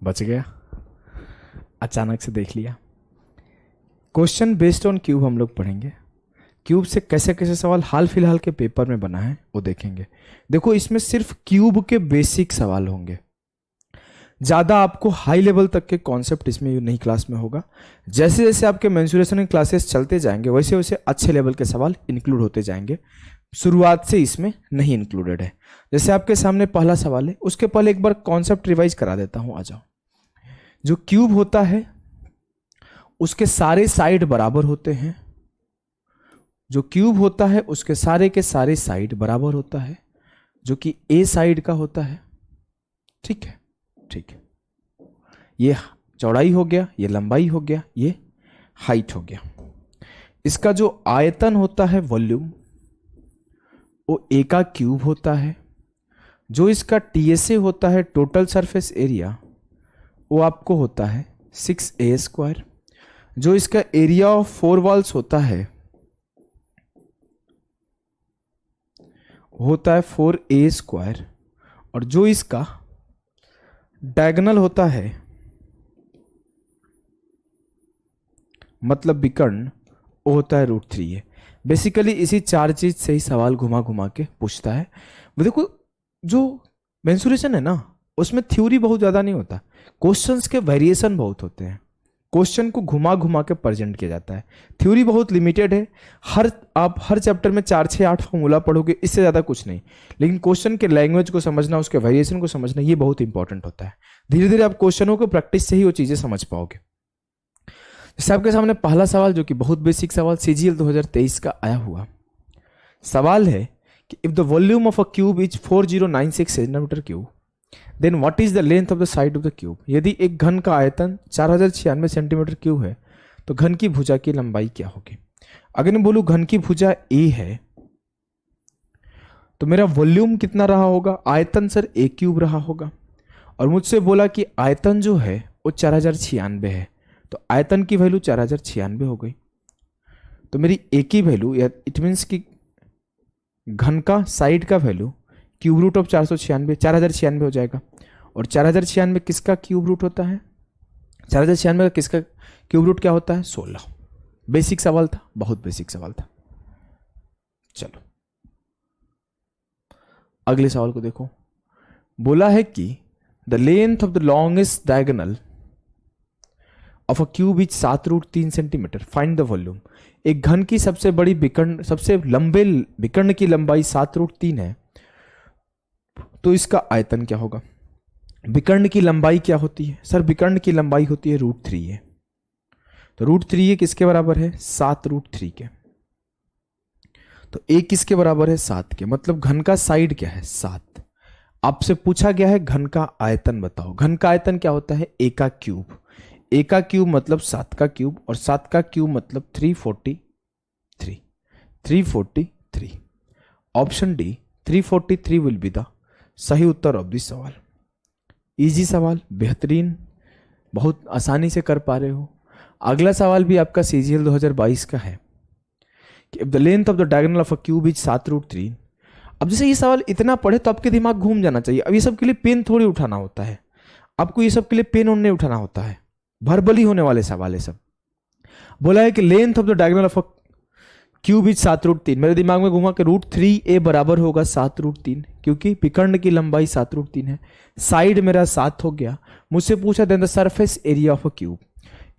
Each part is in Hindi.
बच गया, अचानक से देख लिया। क्वेश्चन बेस्ड ऑन क्यूब हम लोग पढ़ेंगे। क्यूब से कैसे कैसे सवाल हाल फिलहाल के पेपर में बना है वो देखेंगे। देखो इसमें सिर्फ क्यूब के बेसिक सवाल होंगे, ज़्यादा आपको हाई लेवल तक के कॉन्सेप्ट इसमें नई क्लास में होगा। जैसे जैसे आपके मेंसुरेशन की क्लासेस चलते जाएंगे वैसे वैसे अच्छे लेवल के सवाल इंक्लूड होते जाएंगे। शुरुआत से इसमें नहीं इंक्लूडेड है। जैसे आपके सामने पहला सवाल है, उसके पहले एक बार कॉन्सेप्ट रिवाइज करा देता हूं, आ जाओ। जो क्यूब होता है उसके सारे साइड बराबर होते हैं। जो क्यूब होता है उसके सारे के सारे साइड बराबर होता है, जो कि ए साइड का होता है। ठीक है, ठीक है। ये चौड़ाई हो गया, ये लंबाई हो गया, ये हाइट हो गया। इसका जो आयतन होता है वॉल्यूम, वो ए का क्यूब होता है। जो इसका टीएसए होता है टोटल सरफेस एरिया, वो आपको होता है 6a²। जो इसका एरिया ऑफ 4 वॉल्स होता है होता है 4a²। और जो इसका डायगोनल होता है मतलब विकर्ण, वो होता है √3a। बेसिकली इसी चार चीज से ही सवाल घुमा घुमा के पूछता है। देखो जो मेंसुरेशन है ना, उसमें थ्योरी बहुत ज्यादा नहीं होता, क्वेश्चंस के वेरिएशन बहुत होते हैं। क्वेश्चन को घुमा घुमा के प्रेजेंट किया जाता है। थ्योरी बहुत लिमिटेड है, आप हर चैप्टर में 4 6 8 फॉर्मूला पढ़ोगे, इससे ज़्यादा कुछ नहीं। लेकिन क्वेश्चन के लैंग्वेज को समझना, उसके वेरिएशन को समझना, ये बहुत इंपॉर्टेंट होता है। धीरे धीरे आप क्वेश्चनों को प्रैक्टिस से ही वो चीज़ें समझ पाओगे। जैसे आपके सामने पहला सवाल, जो कि बहुत बेसिक सवाल CGL 2023 का आया हुआ सवाल है कि if the volume of a cube is 4096 centimetre cube, then what is the length of the side of the cube. यदि एक घन का आयतन 4096 सेंटीमीटर क्यूब है तो घन की भुजा की लंबाई क्या होगी। अगर मैं बोलूं घन की भुजा ए है तो मेरा वॉल्यूम कितना रहा होगा, आयतन सर a³ रहा होगा। और मुझसे बोला कि आयतन जो है वो 4096 है, तो आयतन की वैल्यू 4096 हो गई। तो मेरी ए की वैल्यू, या इट मीन्स कि घन का साइड का वैल्यू क्यूब रूट ऑफ 4096 हो जाएगा। और 4096 किसका क्यूब रूट होता है, 4096 का किसका क्यूब रूट क्या होता है, 16। बेसिक सवाल था, बहुत बेसिक सवाल था। चलो अगले सवाल को देखो। बोला है कि the length of the longest diagonal of a cube is 7√3 centimetre, find the volume. एक घन की सबसे बड़ी विकर्ण, सबसे लंबे विकर्ण की लंबाई 7√3 है, तो इसका आयतन क्या होगा। विकर्ण की लंबाई क्या होती है सर, विकर्ण की लंबाई होती है √3a। तो √3a किसके बराबर है, 7√3 के। तो a किसके बराबर है, 7 के। मतलब घन का साइड क्या है, 7। आपसे पूछा गया है घन का आयतन बताओ। घन का आयतन क्या होता है, a का क्यूब। a का क्यूब मतलब 7 का क्यूब, और 7 का क्यूब मतलब 343। Option D 343 will be the सही उत्तर ऑफ दिस सवाल। इजी सवाल, बेहतरीन, बहुत आसानी से कर पा रहे हो। अगला सवाल भी आपका CGL 2022 का है कि if the length of the diagonal of a cube is 7√3। अब जैसे ये सवाल इतना पढ़े तो आपके दिमाग घूम जाना चाहिए। अब ये सब के लिए पेन थोड़ी उठाना होता है, आपको ये सब के लिए पेन नहीं उठाना होता है, भरबली होने वाले सवाल है सब। बोला है कि length of the diagonal of a cube is 7√3। मेरे दिमाग में घुमा कि √3a बराबर होगा 7√3, क्योंकि विकर्ण की लंबाई 7√3 है। साइड मेरा 7 हो गया। मुझसे पूछा then the surface area of a cube,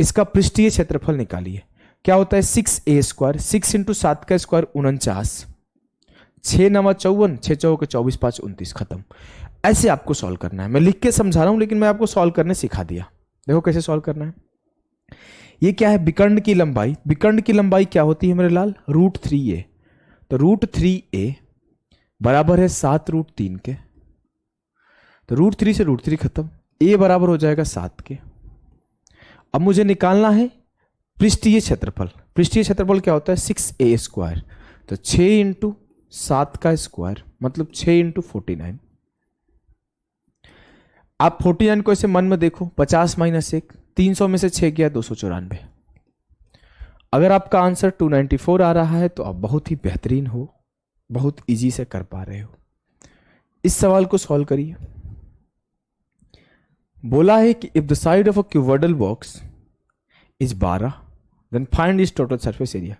इसका पृष्ठीय क्षेत्रफल निकालिए। क्या होता है, 6a², 6 × 7 का स्क्वायर 49, 6 9 54, 6 4 24, 5 29, खत्म। ऐसे आपको सॉल्व करना है। मैं लिख के समझा रहा हूं लेकिन मैं आपको सॉल्व करने सिखा दिया। देखो कैसे सॉल्व करना है। ये क्या है, विकर्ण की लंबाई। विकर्ण की लंबाई क्या होती है मेरे लाल, √3a। तो √3a बराबर है 7√3 के। तो √3 से √3 खत्म, a बराबर हो जाएगा 7 के। अब मुझे निकालना है पृष्ठीय क्षेत्रफल। पृष्ठीय क्षेत्रफल क्या होता है, 6a²। तो 6 × 7 का स्क्वायर मतलब 6 × 49। आप 49 को ऐसे मन में देखो, 50 - 1, 300 में से 6 गया 294। अगर आपका आंसर 294 आ रहा है तो आप बहुत ही बेहतरीन हो, बहुत इजी से कर पा रहे हो। इस सवाल को सॉल्व करिए। बोला है कि if the side of a cuboidal box is 12 then find is total surface area.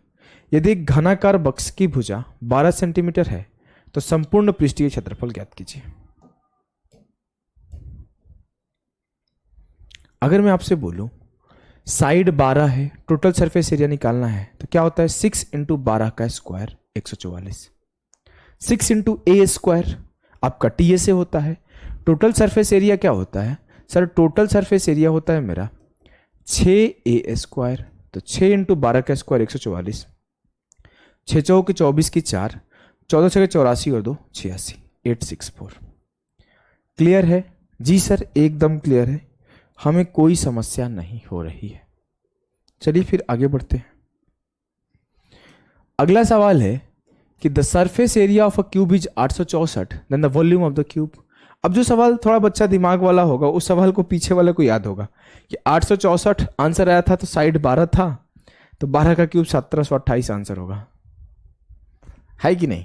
यदि एक घनाकार बक्स की भुजा 12 सेंटीमीटर है तो संपूर्ण पृष्ठीय क्षेत्रफल ज्ञात कीजिए। अगर मैं आपसे बोलूं साइड 12 है, टोटल सरफेस एरिया निकालना है, तो क्या होता है 6 इंटू 12 का स्क्वायर 144, 6 इंटू ए स्क्वायर आपका टी ए से होता है। टोटल सरफेस एरिया क्या होता है सर? टोटल सरफेस एरिया होता है मेरा 6 ए स्क्वायर, तो 6 इंटू 12 का स्क्वायर 144, 6 चौके 24 की 4, 14 छके 84 और 2 86, 864। क्लियर है? जी सर एकदम क्लियर है, हमें कोई समस्या नहीं हो रही है। चलिए फिर आगे बढ़ते हैं। अगला सवाल है कि the surface area of a cube is 864 then the volume of the cube. अब जो सवाल थोड़ा बच्चा दिमाग वाला होगा उस सवाल को पीछे वाले को याद होगा कि 864 आंसर आया था तो साइड 12 था, तो 12 का क्यूब 1728 आंसर होगा, है कि नहीं?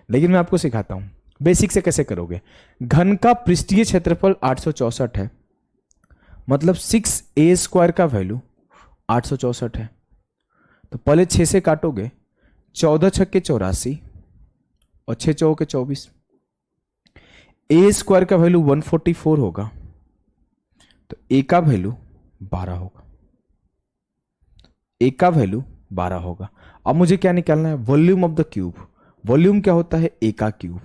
लेकिन मैं आपको सिखाता हूं बेसिक से कैसे करोगे। घन का पृष्ठीय क्षेत्रफल 864 है, मतलब 6 ए स्क्वायर का वैल्यू 864 है। तो पहले 6 से काटोगे, 14 छक्के 84 और 6 चौके 24, ए स्क्वायर का वैल्यू 144 होगा, तो ए का वैल्यू 12 होगा, ए का वैल्यू 12 होगा। अब मुझे क्या निकालना है? Volume of the cube. Volume क्या होता है? ए का क्यूब,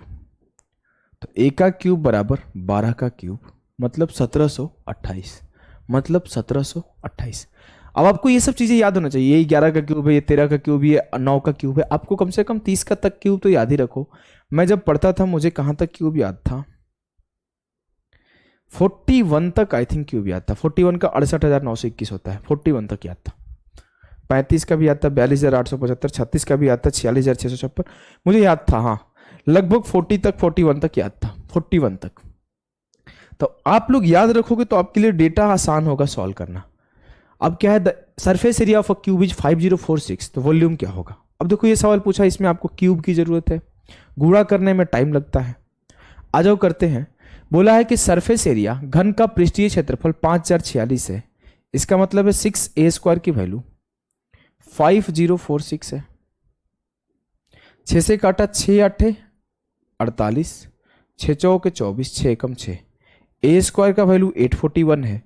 तो ए का क्यूब बराबर 12 का क्यूब, मतलब 1728, मतलब 1728। अब आपको ये सब चीजें याद होना चाहिए, ये 11 का क्यूब है, ये 13 का क्यूब, ये 9 का क्यूब है, आपको कम से कम 30 का तक क्यूब तो याद ही रखो। मैं जब पढ़ता था मुझे कहां तक क्यूब याद था? 41 तक आई थिंक क्यूब याद था। 41 का 68,921 होता है, 41 तक याद था। 35 का भी याद था, 42,875, 36 का भी याद था, 46,656 मुझे याद था। हाँ लगभग 41 तक याद था, 41 तक। तो आप लोग याद रखोगे तो आपके लिए डेटा आसान होगा सॉल्व करना। अब क्या है? The surface area of a cube is 5046, तो वॉल्यूम क्या होगा? अब देखो ये सवाल पूछा, इसमें आपको क्यूब की जरूरत है, गुणा करने में टाइम लगता है। आ जाओ करते हैं। बोला है कि सरफेस एरिया घन का पृष्ठीय क्षेत्रफल 5046 है, इसका मतलब है 6 ए स्क्वायर की वैल्यू 5046 है। 6 से काटा, 6 8 48, 6 चौके 24, 6 एकम 6, ए स्क्वायर का वैल्यू 841 है,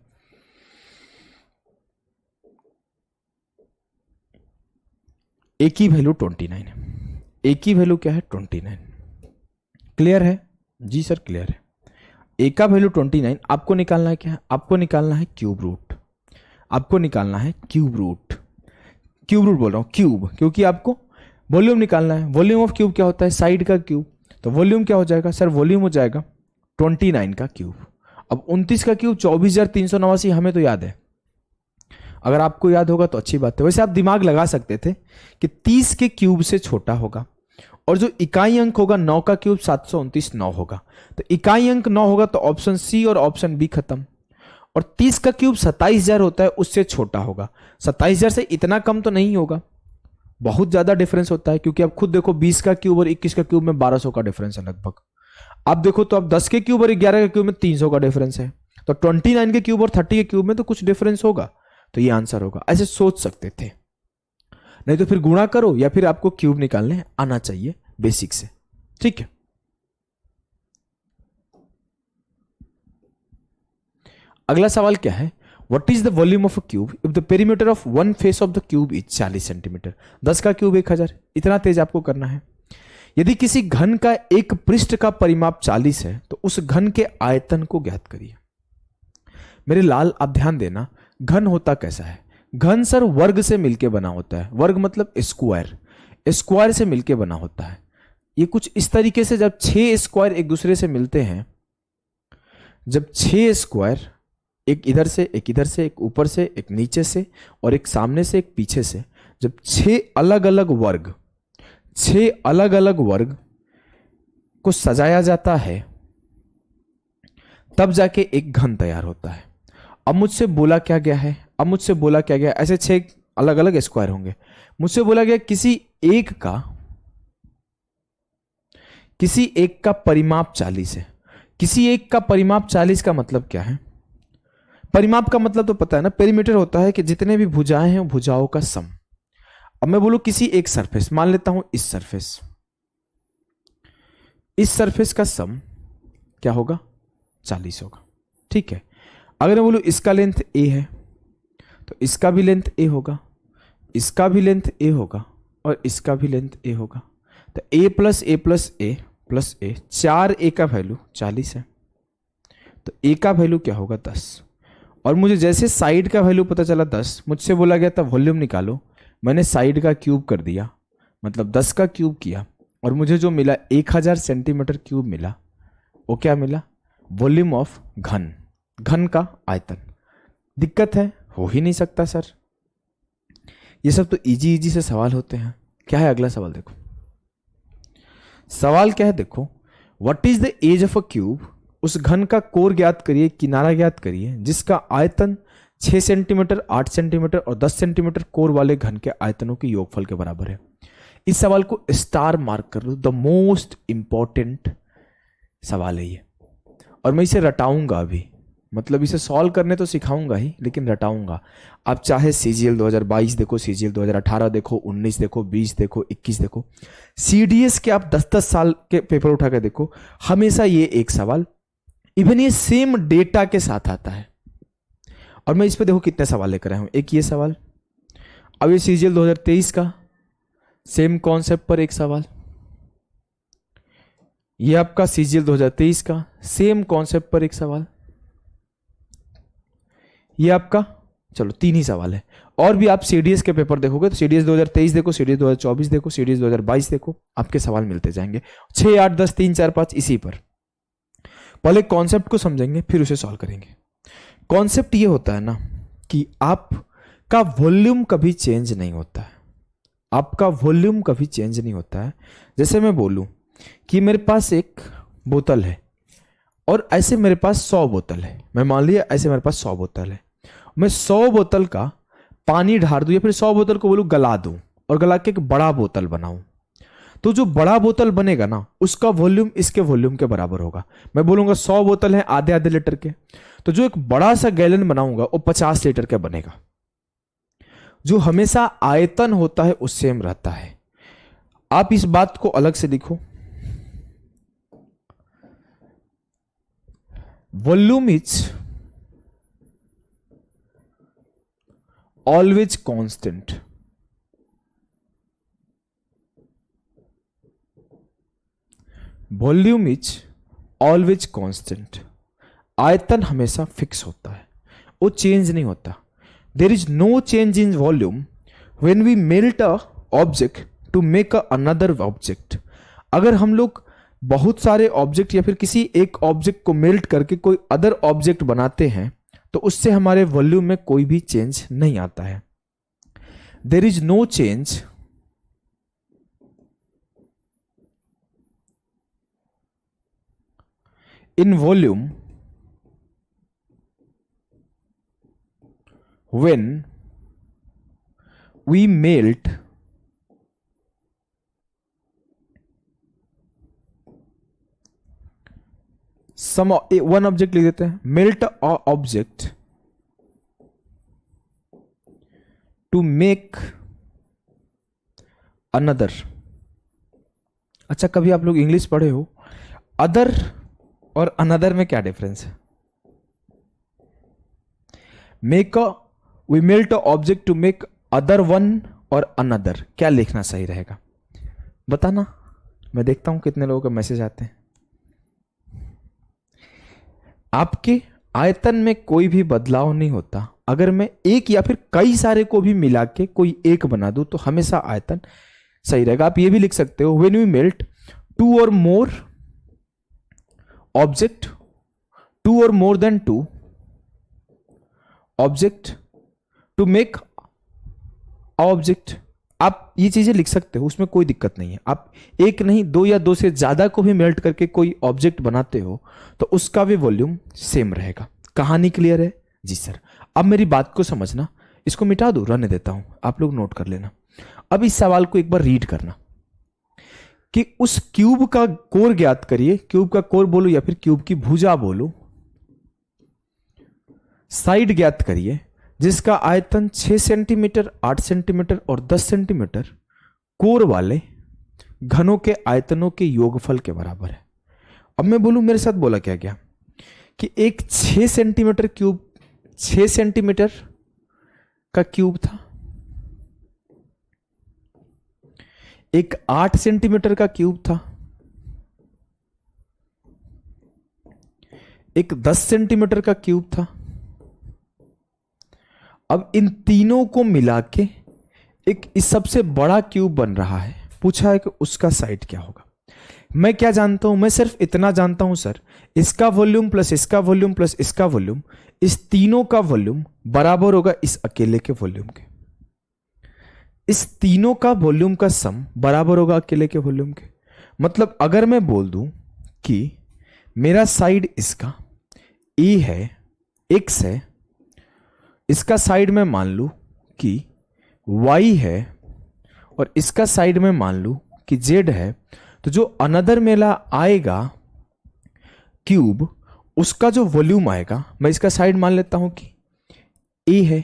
ए की वैल्यू 29 है। ए की वैल्यू क्या है? 29। क्लियर है? जी सर क्लियर है। ए का वैल्यू 29, आपको निकालना है क्या? आपको निकालना है क्यूब रूट, आपको निकालना है क्यूब रूट। क्यूब रूट बोल रहा हूं क्यूब, क्योंकि आपको वॉल्यूम निकालना है। वॉल्यूम ऑफ क्यूब क्या होता है? साइड का क्यूब। तो वॉल्यूम क्या हो जाएगा सर? वॉल्यूम हो जाएगा 29 का क्यूब। अब 29 का क्यूब 24,389, हमें तो याद है, अगर आपको याद होगा तो अच्छी बात है। वैसे आप दिमाग लगा सकते थे कि 30 के क्यूब से छोटा होगा, और जो इकाई अंक होगा 9 का क्यूब 729 9 होगा, तो इकाई अंक 9 होगा, तो ऑप्शन सी और ऑप्शन बी खत्म। और 30 का क्यूब 27,000 होता है, उससे छोटा होगा। 27,000 से इतना कम तो नहीं होगा, बहुत ज्यादा डिफरेंस होता है, क्योंकि आप खुद देखो 20 का क्यूब और 21 का क्यूब में 1200 का डिफरेंस है लगभग। आप देखो तो अब 10 के क्यूब और 11 के क्यूब में 300 का डिफरेंस है, तो 29 के क्यूब और 30 के क्यूब में तो कुछ डिफरेंस होगा, तो ये आंसर होगा। ऐसे सोच सकते थे, नहीं तो फिर गुणा करो या फिर आपको क्यूब निकालने आना चाहिए बेसिक से, ठीक है। अगला सवाल क्या है? What is the volume of a cube if the perimeter of one face of the cube is 40 centimetre. 10 का क्यूब 1000, इतना तेज आपको करना है। यदि किसी घन का एक पृष्ठ का परिमाप 40 है तो उस घन के आयतन को ज्ञात करिए। मेरे लाल आप ध्यान देना, घन होता कैसा है? घन सर वर्ग से मिलके बना होता है। वर्ग मतलब स्क्वायर, स्क्वायर से मिलके बना होता है। ये कुछ इस तरीके से, जब 6 स्क्वायर एक दूसरे से मिलते हैं, जब 6 स्क्वायर एक इधर से, एक इधर से, एक ऊपर से, एक नीचे से, और एक सामने से, एक पीछे से, जब 6 अलग अलग वर्ग, 6 अलग अलग वर्ग को सजाया जाता है, तब जाके एक घन तैयार होता है। अब मुझसे बोला क्या गया है? अब मुझसे बोला क्या गया? ऐसे 6 अलग अलग स्क्वायर होंगे। मुझसे बोला गया किसी एक का परिमाप 40 है। किसी एक का परिमाप 40 का मतलब क्या है? परिमाप का मतलब तो पता है ना, पेरीमीटर होता है कि जितने भी भुजाएं हैं भुजाओं का सम। अब मैं बोलूं किसी एक सरफेस, मान लेता हूं इस सरफेस का सम क्या होगा, 40 होगा, ठीक है। अगर मैं बोलूं इसका लेंथ a है तो इसका भी लेंथ a होगा, इसका भी लेंथ a होगा और इसका भी लेंथ a होगा। तो a plus a plus a plus a, 4a का वैल्यू 40 है, तो a का वैल्यू क्या होगा 10। और मुझे जैसे साइड का वैल्यू पता चला 10, मुझसे बोला गया था वॉल्यूम निकालो, मैंने साइड का क्यूब कर दिया, मतलब 10 का क्यूब किया और मुझे जो मिला 1000 सेंटीमीटर क्यूब मिला। वो क्या मिला, वॉल्यूम ऑफ घन का आयतन। दिक्कत है, हो ही नहीं सकता सर। ये सब तो इजी से सवाल होते हैं। क्या है अगला सवाल, देखो सवाल क्या है, देखो what is the edge of a cube, उस घन का कोर ज्ञात करिए, किनारा ज्ञात करिए जिसका आयतन 6 सेंटीमीटर, 8 सेंटीमीटर और 10 सेंटीमीटर कोर वाले घन के आयतनों के योगफल के बराबर है। इस सवाल को स्टार मार्क कर लो, द मोस्ट इंपॉर्टेंट सवाल है ये। और मैं इसे रटाऊंगा अभी, मतलब इसे सॉल्व करने तो सिखाऊंगा ही, लेकिन रटाऊंगा। आप चाहे सीजीएल 2022 देखो, सीजीएल 2018 देखो, 19 देखो, 20 देखो, 21 देखो, सीडीएस के आप 10-10 साल के पेपर उठा कर देखो, हमेशा ये एक सवाल, इवन ये सेम डेटा के साथ आता है। और मैं इस पे देखो कितने सवाल लेकर आया हूं, एक ये सवाल, अब ये सीजीएल 2023 का सेम कॉन्सेप्ट पर एक सवाल, ये आपका सीजीएल 2023 का सेम कॉन्सेप्ट पर एक सवाल, ये आपका, चलो 3 ही सवाल है। और भी आप सीडीएस के पेपर देखोगे तो सीडीएस 2023 देखो, सीडीएस 2024 देखो, सीडीएस 2022 देखो, आपके सवाल मिलते जाएंगे 6, 8, 10, 3, 4, 5 इसी पर। पहले कॉन्सेप्ट को समझेंगे फिर उसे सॉल्व करेंगे। कॉन्सेप्ट ये होता है ना कि आपका वॉल्यूम कभी चेंज नहीं होता है, आपका वॉल्यूम कभी चेंज नहीं होता है। जैसे मैं बोलूं कि मेरे पास एक बोतल है और ऐसे मेरे पास 100 बोतल है, मैं मान लिया ऐसे मेरे पास 100 बोतल है, मैं 100 बोतल का पानी ढार दूं या फिर 100 बोतल को बोलूं गला दूं और गला के एक बड़ा बोतल बनाऊं, तो जो बड़ा बोतल बनेगा ना उसका वॉल्यूम इसके वॉल्यूम के बराबर होगा। मैं बोलूंगा 100 बोतल है आधे आधे लीटर के, तो जो एक बड़ा सा गैलन बनाऊंगा वो 50 लीटर का बनेगा। जो हमेशा आयतन होता है वो सेम रहता है। आप इस बात को अलग से लिखो, volume is always constant, volume is always constant, आयतन हमेशा फिक्स होता है, वो चेंज नहीं होता। There is no change in volume when we melt a object to make another object. अगर हम लोग बहुत सारे ऑब्जेक्ट या फिर किसी एक ऑब्जेक्ट को मेल्ट करके कोई अदर ऑब्जेक्ट बनाते हैं तो उससे हमारे वॉल्यूम में कोई भी चेंज नहीं आता है। There is no change in volume when we melt one object लिख देते हैं, melt a object to make another। अच्छा, कभी आप लोग इंग्लिश पढ़े हो, अदर और अनदर में क्या डिफरेंस है? Make a, we melt a object to make other one और अनदर, क्या लिखना सही रहेगा बताना। मैं देखता हूं कितने लोगों का मैसेज आते हैं। आपके आयतन में कोई भी बदलाव नहीं होता। अगर मैं एक या फिर कई सारे को भी मिला के कोई एक बना दूं तो हमेशा आयतन सही रहेगा। आप ये भी लिख सकते हो, व्हेन वी मेल्ट 2 और मोर ऑब्जेक्ट, 2 और more than 2 object to make object. आप ये चीजें लिख सकते हो, उसमें कोई दिक्कत नहीं है। आप एक नहीं 2 या 2 से ज्यादा को भी मेल्ट करके कोई ऑब्जेक्ट बनाते हो तो उसका भी वॉल्यूम सेम रहेगा। कहानी क्लियर है? जी सर। अब मेरी बात को समझना, इसको मिटा दो, रहने देता हूं, आप लोग नोट कर लेना। अब इस सवाल को एक बार रीड करना कि उस क्यूब का कोर ज्ञात करिए। क्यूब का कोर बोलो या फिर क्यूब की भुजा बोलो। साइड ज्ञात करिए जिसका आयतन 6 सेंटीमीटर, 8 सेंटीमीटर और 10 सेंटीमीटर कोर वाले घनों के आयतनों के योगफल के बराबर है। अब मैं बोलूं, मेरे साथ बोला क्या गया कि एक 6 सेंटीमीटर क्यूब, 6 सेंटीमीटर का क्यूब था, एक 8 सेंटीमीटर का क्यूब था, एक 10 सेंटीमीटर का क्यूब था। अब इन तीनों को मिला के एक इस सबसे बड़ा क्यूब बन रहा है। पूछा है कि उसका साइड क्या होगा। मैं क्या जानता हूं, मैं सिर्फ इतना जानता हूं सर, इसका वॉल्यूम प्लस इसका वॉल्यूम प्लस इसका वॉल्यूम, इस तीनों का वॉल्यूम बराबर होगा इस अकेले के वॉल्यूम के। इस तीनों का वॉल्यूम का सम बराबर होगा अकेले के वॉल्यूम के। मतलब अगर मैं बोल दूं कि मेरा साइड इसका E है, X है, इसका साइड में मान लूं कि Y है और इसका साइड में मान लूं कि Z है, तो जो अनदर मेला आएगा क्यूब, उसका जो वॉल्यूम आएगा, मैं इसका साइड मान लेता हूं कि A है,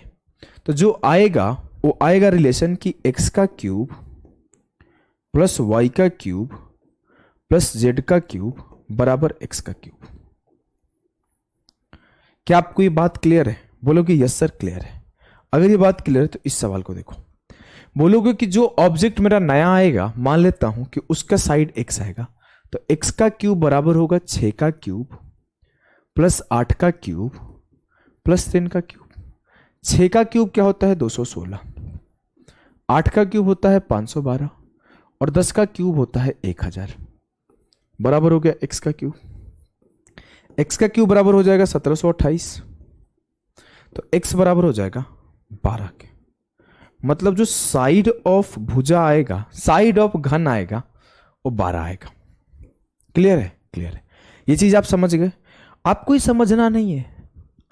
तो जो आएगा वो आएगा रिलेशन कि x का क्यूब प्लस y का क्यूब प्लस z का क्यूब बराबर x का क्यूब। क्या आपको ये बात क्लियर है? बोलोगे यस सर क्लियर है। अगर ये बात क्लियर है तो इस सवाल को देखो। बोलोगे कि जो ऑब्जेक्ट मेरा नया आएगा, मान लेता हूं कि उसका साइड x आएगा, तो x का क्यूब बराबर होगा 6 का क्यूब प्लस 8 का क्यूब प्लस 3 का क्यूब। 6 का क्यूब क्या होता है 216, 8 का क्यूब होता है 512 और 10 का क्यूब होता है 1000, बराबर हो गया x का क्यूब। x का क्यूब बराबर हो जाएगा 1728, तो x बराबर हो जाएगा 12 के। मतलब जो साइड ऑफ भुजा आएगा, साइड ऑफ घन आएगा, वो 12 आएगा। क्लियर है? क्लियर है। ये चीज आप समझ गए। आपको ही समझना नहीं है,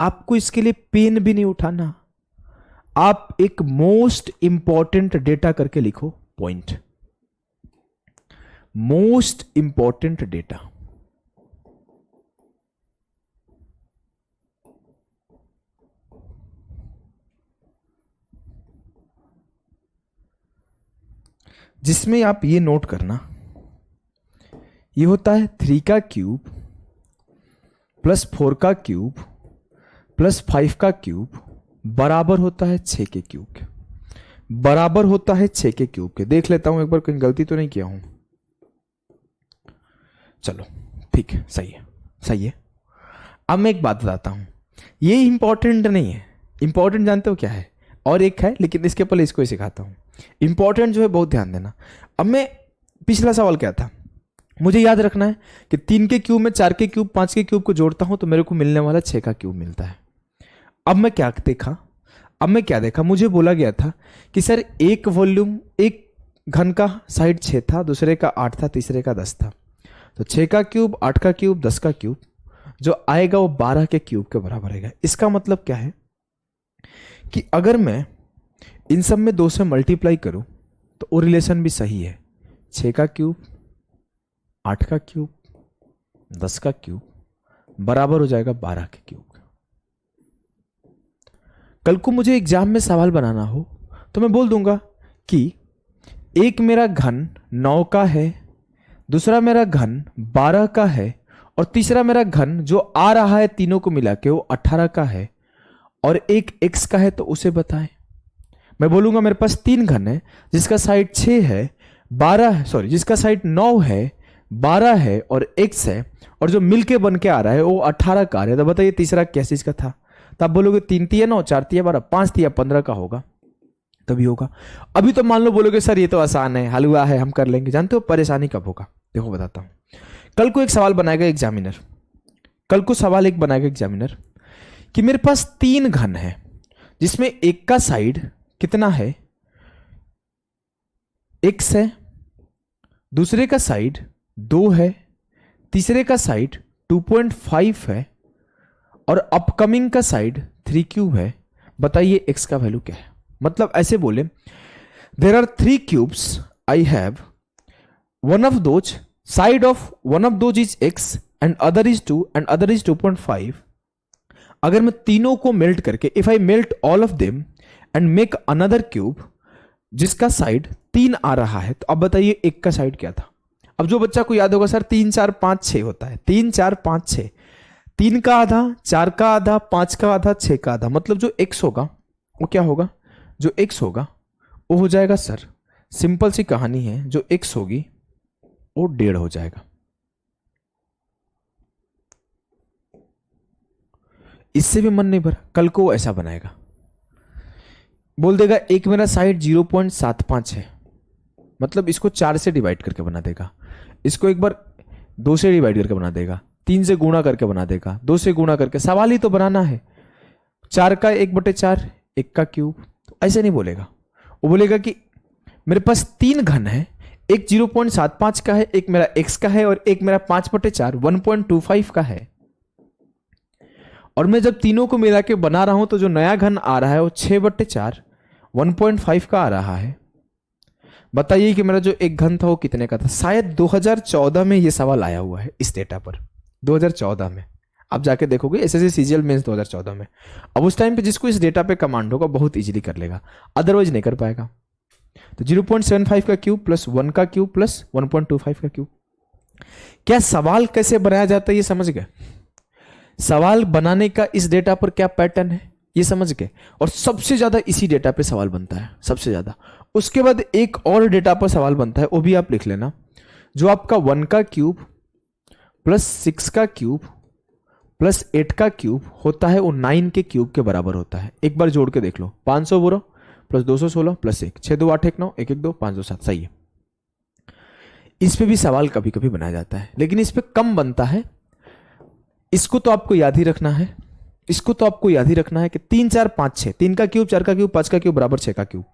आपको इसके लिए पेन भी नहीं उठाना। आप एक मोस्ट इंपॉर्टेंट डेटा करके लिखो पॉइंट, मोस्ट इंपॉर्टेंट डेटा। जिसमें आप ये नोट करना, ये होता है 3 का क्यूब प्लस 4 का क्यूब प्लस 5 का क्यूब बराबर होता है 6 के क्यूब के, बराबर होता है 6 के क्यूब के। देख लेता हूं एक बार, कहीं गलती तो नहीं किया हूं। चलो ठीक है, सही है, सही है। अब मैं एक बात बताता हूं, ये इंपॉर्टेंट नहीं है। इंपॉर्टेंट जानते हो क्या है? और एक है, लेकिन इसके पहले इसको ही सिखाता हूं। इंपॉर्टेंट जो है बहुत ध्यान देना। अब मैं पिछला सवाल क्या था, मुझे याद रखना है कि 3 के क्यूब में 4 के क्यूब 5 के क्यूब को जोड़ता हूं तो मेरे को मिलने वाला 6 का क्यूब मिलता है। अब मैं क्या देखा, मुझे बोला गया था कि सर एक वॉल्यूम, एक घन का साइड 6 था, दूसरे का 8 था, तीसरे का 10 था, तो 6 का क्यूब, 8 का क्यूब, 10 का क्यूब जो आएगा वो 12 के क्यूब के बराबर आएगा। इसका मतलब क्या है कि अगर मैं इन सब में 2 से मल्टीप्लाई करूं तो वो रिलेशन भी सही है। 6 का क्यूब, 8 का क्यूब, 10 का क्यूब बराबर हो जाएगा 12 के क्यूब। कल को मुझे एग्जाम में सवाल बनाना हो तो मैं बोल दूंगा कि एक मेरा घन 9 का है, दूसरा मेरा घन 12 का है और तीसरा मेरा घन जो आ रहा है तीनों को मिला के वो 18 का है और एक x का है, तो उसे बताएं। मैं बोलूंगा मेरे पास 3 घन है जिसका साइड 6 है, 12 है, सॉरी जिसका साइड 9 है, 12 है और x है, और जो मिलके बन के आ रहा है वो 18 का आ रहा है। तो बताइए तीसरा कैसे इसका था? तो आप बोलोगे 3 तिया 9, 4 तिया 12, 5 तिया 15 का होगा, तभी होगा। अभी तो मान लो बोलोगे सर ये तो आसान है, हलवा है, हम कर लेंगे। जानते हो परेशानी कब होगा? देखो बताता हूं। कल को एक सवाल बनाएगा एग्जामिनर, कल को सवाल एक बनाएगा एग्जामिनर कि मेरे पास 3 घन है जिसमें एक का साइड कितना है, x है, दूसरे का साइड 2 है, तीसरे का साइड 2.5 है और अपकमिंग का साइड 3 क्यूब है। बताइए x का वैल्यू क्या है? मतलब ऐसे बोले, there are 3 cubes, I have one of those, side of one of those is x and other is 2 and other is 2.5. अगर मैं तीनों को मेल्ट करके, if I melt all of them and make another cube जिसका साइड 3 आ रहा है, तो अब बताइए एक का साइड क्या था। अब जो बच्चा को याद होगा सर 3 4 5 6 होता है, 3 4 5 6, 3 का आधा, 4 का आधा, 5 का आधा, 6 का आधा, मतलब जो x होगा वो क्या होगा, जो x होगा वो हो जाएगा सर, सिंपल सी कहानी है, जो x होगी वो 1.5 हो जाएगा। इससे भी मन नहीं भरा, कल को वो ऐसा बनाएगा, बोल देगा एक मेरा साइड 0.75 है, मतलब इसको 4 से डिवाइड करके बना देगा, इसको एक बार 2 से डिवाइड करके बना देगा, 3 से गुणा करके बना देगा, 2 से गुणा करके, सवाल ही तो बनाना है। 4 का 1/4, 1 का क्यूब, तो ऐसे नहीं बोलेगा, वो बोलेगा कि मेरे पास 3 घन है, एक 0.75 का है, एक मेरा x का है और एक मेरा 5/4 1.25 का है, और मैं जब तीनों को मिला के बना रहा हूं तो जो नया घन आ रहा है वो 6/4 1.5 का आ रहा है। बताइए कि मेरा जो एक घन था वो कितने का था। शायद 2014 में ये सवाल आया हुआ है इस डेटा पर, 2014 में आप जाके देखोगे एसएससी सीजीएल मेंस 2014 में। अब उस टाइम पे जिसको इस डेटा पे कमांड होगा बहुत इजीली कर लेगा, अदरवाइज नहीं कर पाएगा। तो 0.75 का क्यूब प्लस 1 का क्यूब प्लस 1.25 का क्यूब। क्या सवाल कैसे बनाया जाता है ये समझ गए, सवाल बनाने का इस डेटा पर क्या पैटर्न है ये समझ गए, और सबसे ज्यादा इसी डेटा पे सवाल बनता है, सबसे ज्यादा। उसके बाद एक और डेटा पर सवाल बनता है, वो भी आप लिख लेना, जो आपका 1 का क्यूब प्लस 6 का क्यूब प्लस 8 का क्यूब होता है, वो 9 के क्यूब के बराबर होता है। एक बार जोड़ के देख लो, 500 बोलो प्लस 216 प्लस 1, 6 2 8 1 9 1 1 2 5 2 7, सही है। इस पे भी सवाल कभी कभी बनाया जाता है, लेकिन इस पे कम बनता है। इसको तो आपको याद ही रखना है, इसको तो आपको याद ही रखना है कि 3 4 5 6, 3 का क्यूब 4 का क्यूब 5 का क्यूब बराबर 6 का क्यूब,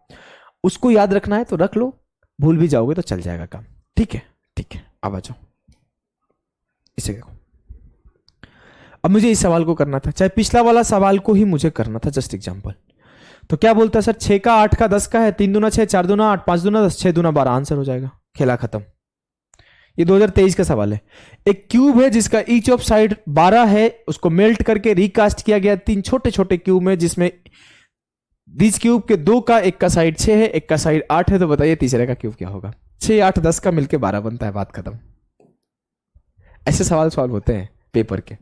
उसको याद रखना है तो रख लो, भूल भी जाओगे तो चल जाएगा काम। ठीक है ठीक है, अब आ जाओ इसे देखो। अब मुझे इस सवाल को करना था, चाहे पिछला वाला सवाल को ही मुझे करना था, जस्ट एग्जांपल। तो क्या बोलता है सर, 6 का 8 का 10 का है, 3 दूना 6 4 दूना 8 5 दूना 10 6 दूना 12, आंसर हो जाएगा, खेला खत्म। ये 2023 का सवाल है। एक क्यूब है जिसका ईच ऑफ साइड 12 है, उसको मेल्ट करके रिकास्ट किया गया 3 छोटे छोटे क्यूब में, जिसमें बीच क्यूब के 2 का, एक का साइड 6 है, एक का साइड 8 है। तो बताइए तीसरे का क्यूब क्या होगा। 6 8 10 का मिलके 12 बनता है, बात खत्म। ऐसे सवाल सॉल्व होते हैं पेपर के,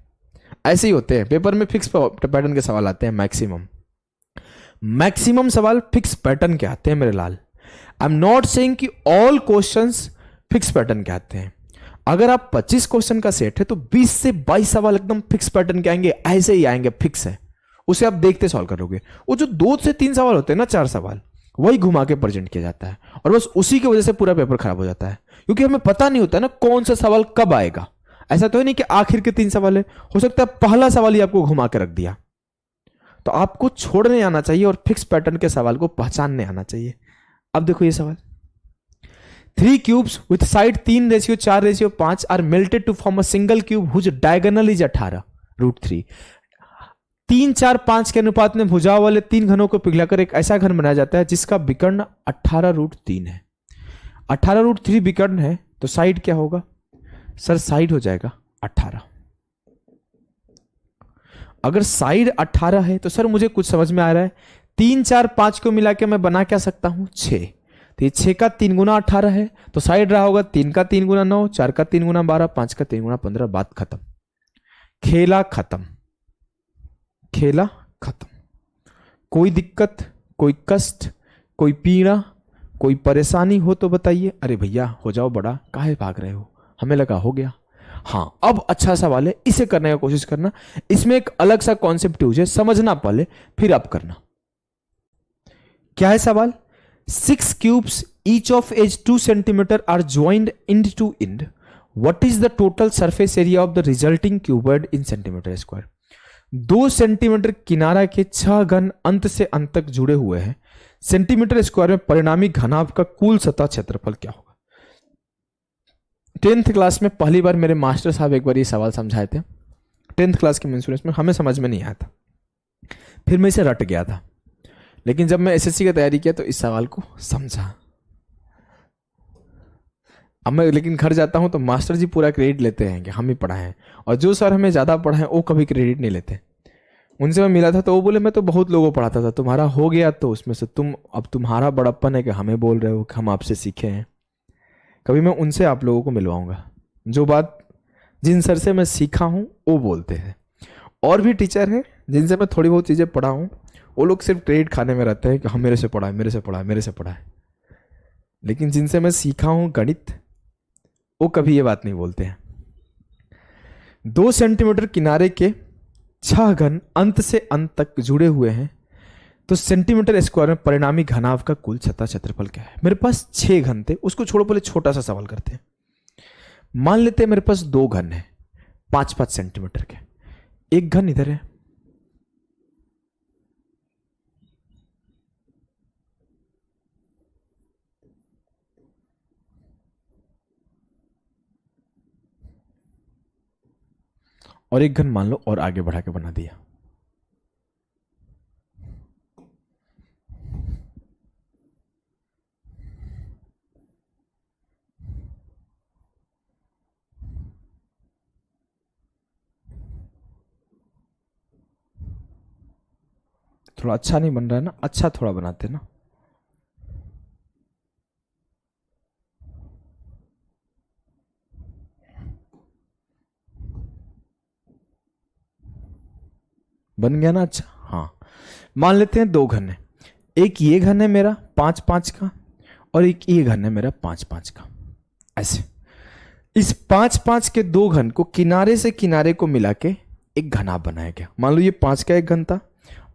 ऐसे ही होते हैं पेपर में, फिक्स पैटर्न के सवाल आते हैं मैक्सिमम सवाल फिक्स पैटर्न के आते हैं मेरे लाल। आई एम नॉट सेइंग कि ऑल क्वेश्चंस फिक्स पैटर्न के आते हैं। अगर आप 25 क्वेश्चन का सेट है तो 20 से 22 सवाल एकदम फिक्स पैटर्न के आएंगे, ऐसे ही आएंगे, फिक्स है, उसे आप देखते सॉल्व करोगे। वो जो 2 से 3 सवाल होते हैं ना, 4 सवाल, वही घुमा के प्रेजेंट किया जाता है, और बस उसी की वजह से पूरा पेपर खराब हो जाता है, क्योंकि हमें पता नहीं होता ना कौन सा सवाल कब आएगा। ऐसा तो है नहीं कि आखिर के 3 सवाल है, हो सकता है पहला सवाल ही आपको घुमा के रख दिया। तो आपको छोड़ने आना चाहिए और फिक्स पैटर्न के सवाल को पहचानने आना चाहिए। अब देखो ये सवाल, 3 cubes with side 3:4:5 are melted to form a single cube whose diagonal is 18 √3। 3 4 5 के अनुपात में भुजाओं वाले 3 घनों को पिघलाकर एक ऐसा घन बनाया जाता है जिसका विकर्ण 18 √3 है। 18 √3 विकर्ण है, तो साइड क्या होगा सर, साइड हो जाएगा 18। अगर साइड 18 है तो सर मुझे कुछ समझ में आ रहा है, 3 4 5 को मिला के मैं बना क्या सकता हूं 6, तो ये 6 का 3 गुना 18 है, तो साइड रहा होगा 3 का 3 गुना 9, 4 का 3 गुना 12, 5 का 3 गुना 15, बात खत्म, खेला खत्म, खेला खत्म। कोई दिक्कत, कोई कष्ट, कोई पीड़ा, कोई परेशानी हो तो बताइए। अरे भैया हो जाओ बड़ा, काहे भाग रहे हो, हमें लगा हो गया। हाँ, अब अच्छा सवाल है, इसे करने का कोशिश करना। इसमें एक अलग सा कॉन्सेप्ट यूज है, समझना पहले फिर आप करना। क्या है सवाल, 6 cubes each of edge 2 centimeter are joined end to end. What is the total surface area of the resulting cuboid in centimeter square? 2 centimetre किनारा के 6 घन अंत से अंत तक जुड़े हुए हैं, सेंटीमीटर स्क्वायर में परिणामी घनाभ का कुल सतह क्षेत्रफल क्या होगा। 10th क्लास में पहली बार मेरे मास्टर साहब एक बार ये सवाल समझाए थे, 10th क्लास के मेंसुरेंस में, हमें समझ में नहीं आया था, फिर मैं इसे रट गया था, लेकिन जब मैं एसएससी की तैयारी किया तो इस सवाल को समझा। अब मैं लेकिन घर जाता हूं तो मास्टर जी पूरा क्रेडिट लेते हैं कि हम ही पढ़ाए हैं, और जो सर हमें ज्यादा पढ़ाए वो कभी क्रेडिट नहीं लेते, उनसे मैं मिला था तो वो बोले मैं तो बहुत लोगों को पढ़ाता था, तुम्हारा हो गया तो उसमें से तुम, अब तुम्हारा बड़प्पन है कि हमें बोल रहे हो कि हम आपसे सीखे हैं। कभी मैं उनसे आप लोगों को मिलवाऊंगा, जो बात जिन सर से मैं सीखा हूँ वो बोलते हैं। और भी टीचर हैं जिनसे मैं थोड़ी बहुत चीज़ें पढ़ा हूँ, वो लोग सिर्फ क्रेडिट खाने में रहते हैं कि हम मेरे से पढ़ा है, मेरे से पढ़ा है, मेरे से पढ़ा है। लेकिन जिनसे मैं सीखा हूँ गणित, वो कभी ये बात नहीं बोलते हैं। 2 सेंटीमीटर किनारे के 6 घन अंत से अंत तक जुड़े हुए हैं, तो सेंटीमीटर स्क्वायर में परिणामी घनाभ का कुल सतह क्षेत्रफल क्या है? मेरे पास 6 घन थे, उसको छोड़ो, पहले छोटा सा सवाल करते हैं। मान लेते हैं मेरे पास 2 घन है 5-5 सेंटीमीटर के, एक घन इधर है, और एक घन मान लो और आगे बढ़ा के बना दिया। थोड़ा अच्छा नहीं बन रहा है ना, अच्छा थोड़ा बनाते ना। बन गया ना? अच्छा, हाँ। मान लेते हैं 2 घन है, एक ये घन है मेरा 5-5 का, और एक ये घन है मेरा 5-5 का। ऐसे इस 5-5 के 2 घन को किनारे से किनारे को मिला के एक घनाभ बनाया गया। मान लो ये 5 का एक घन था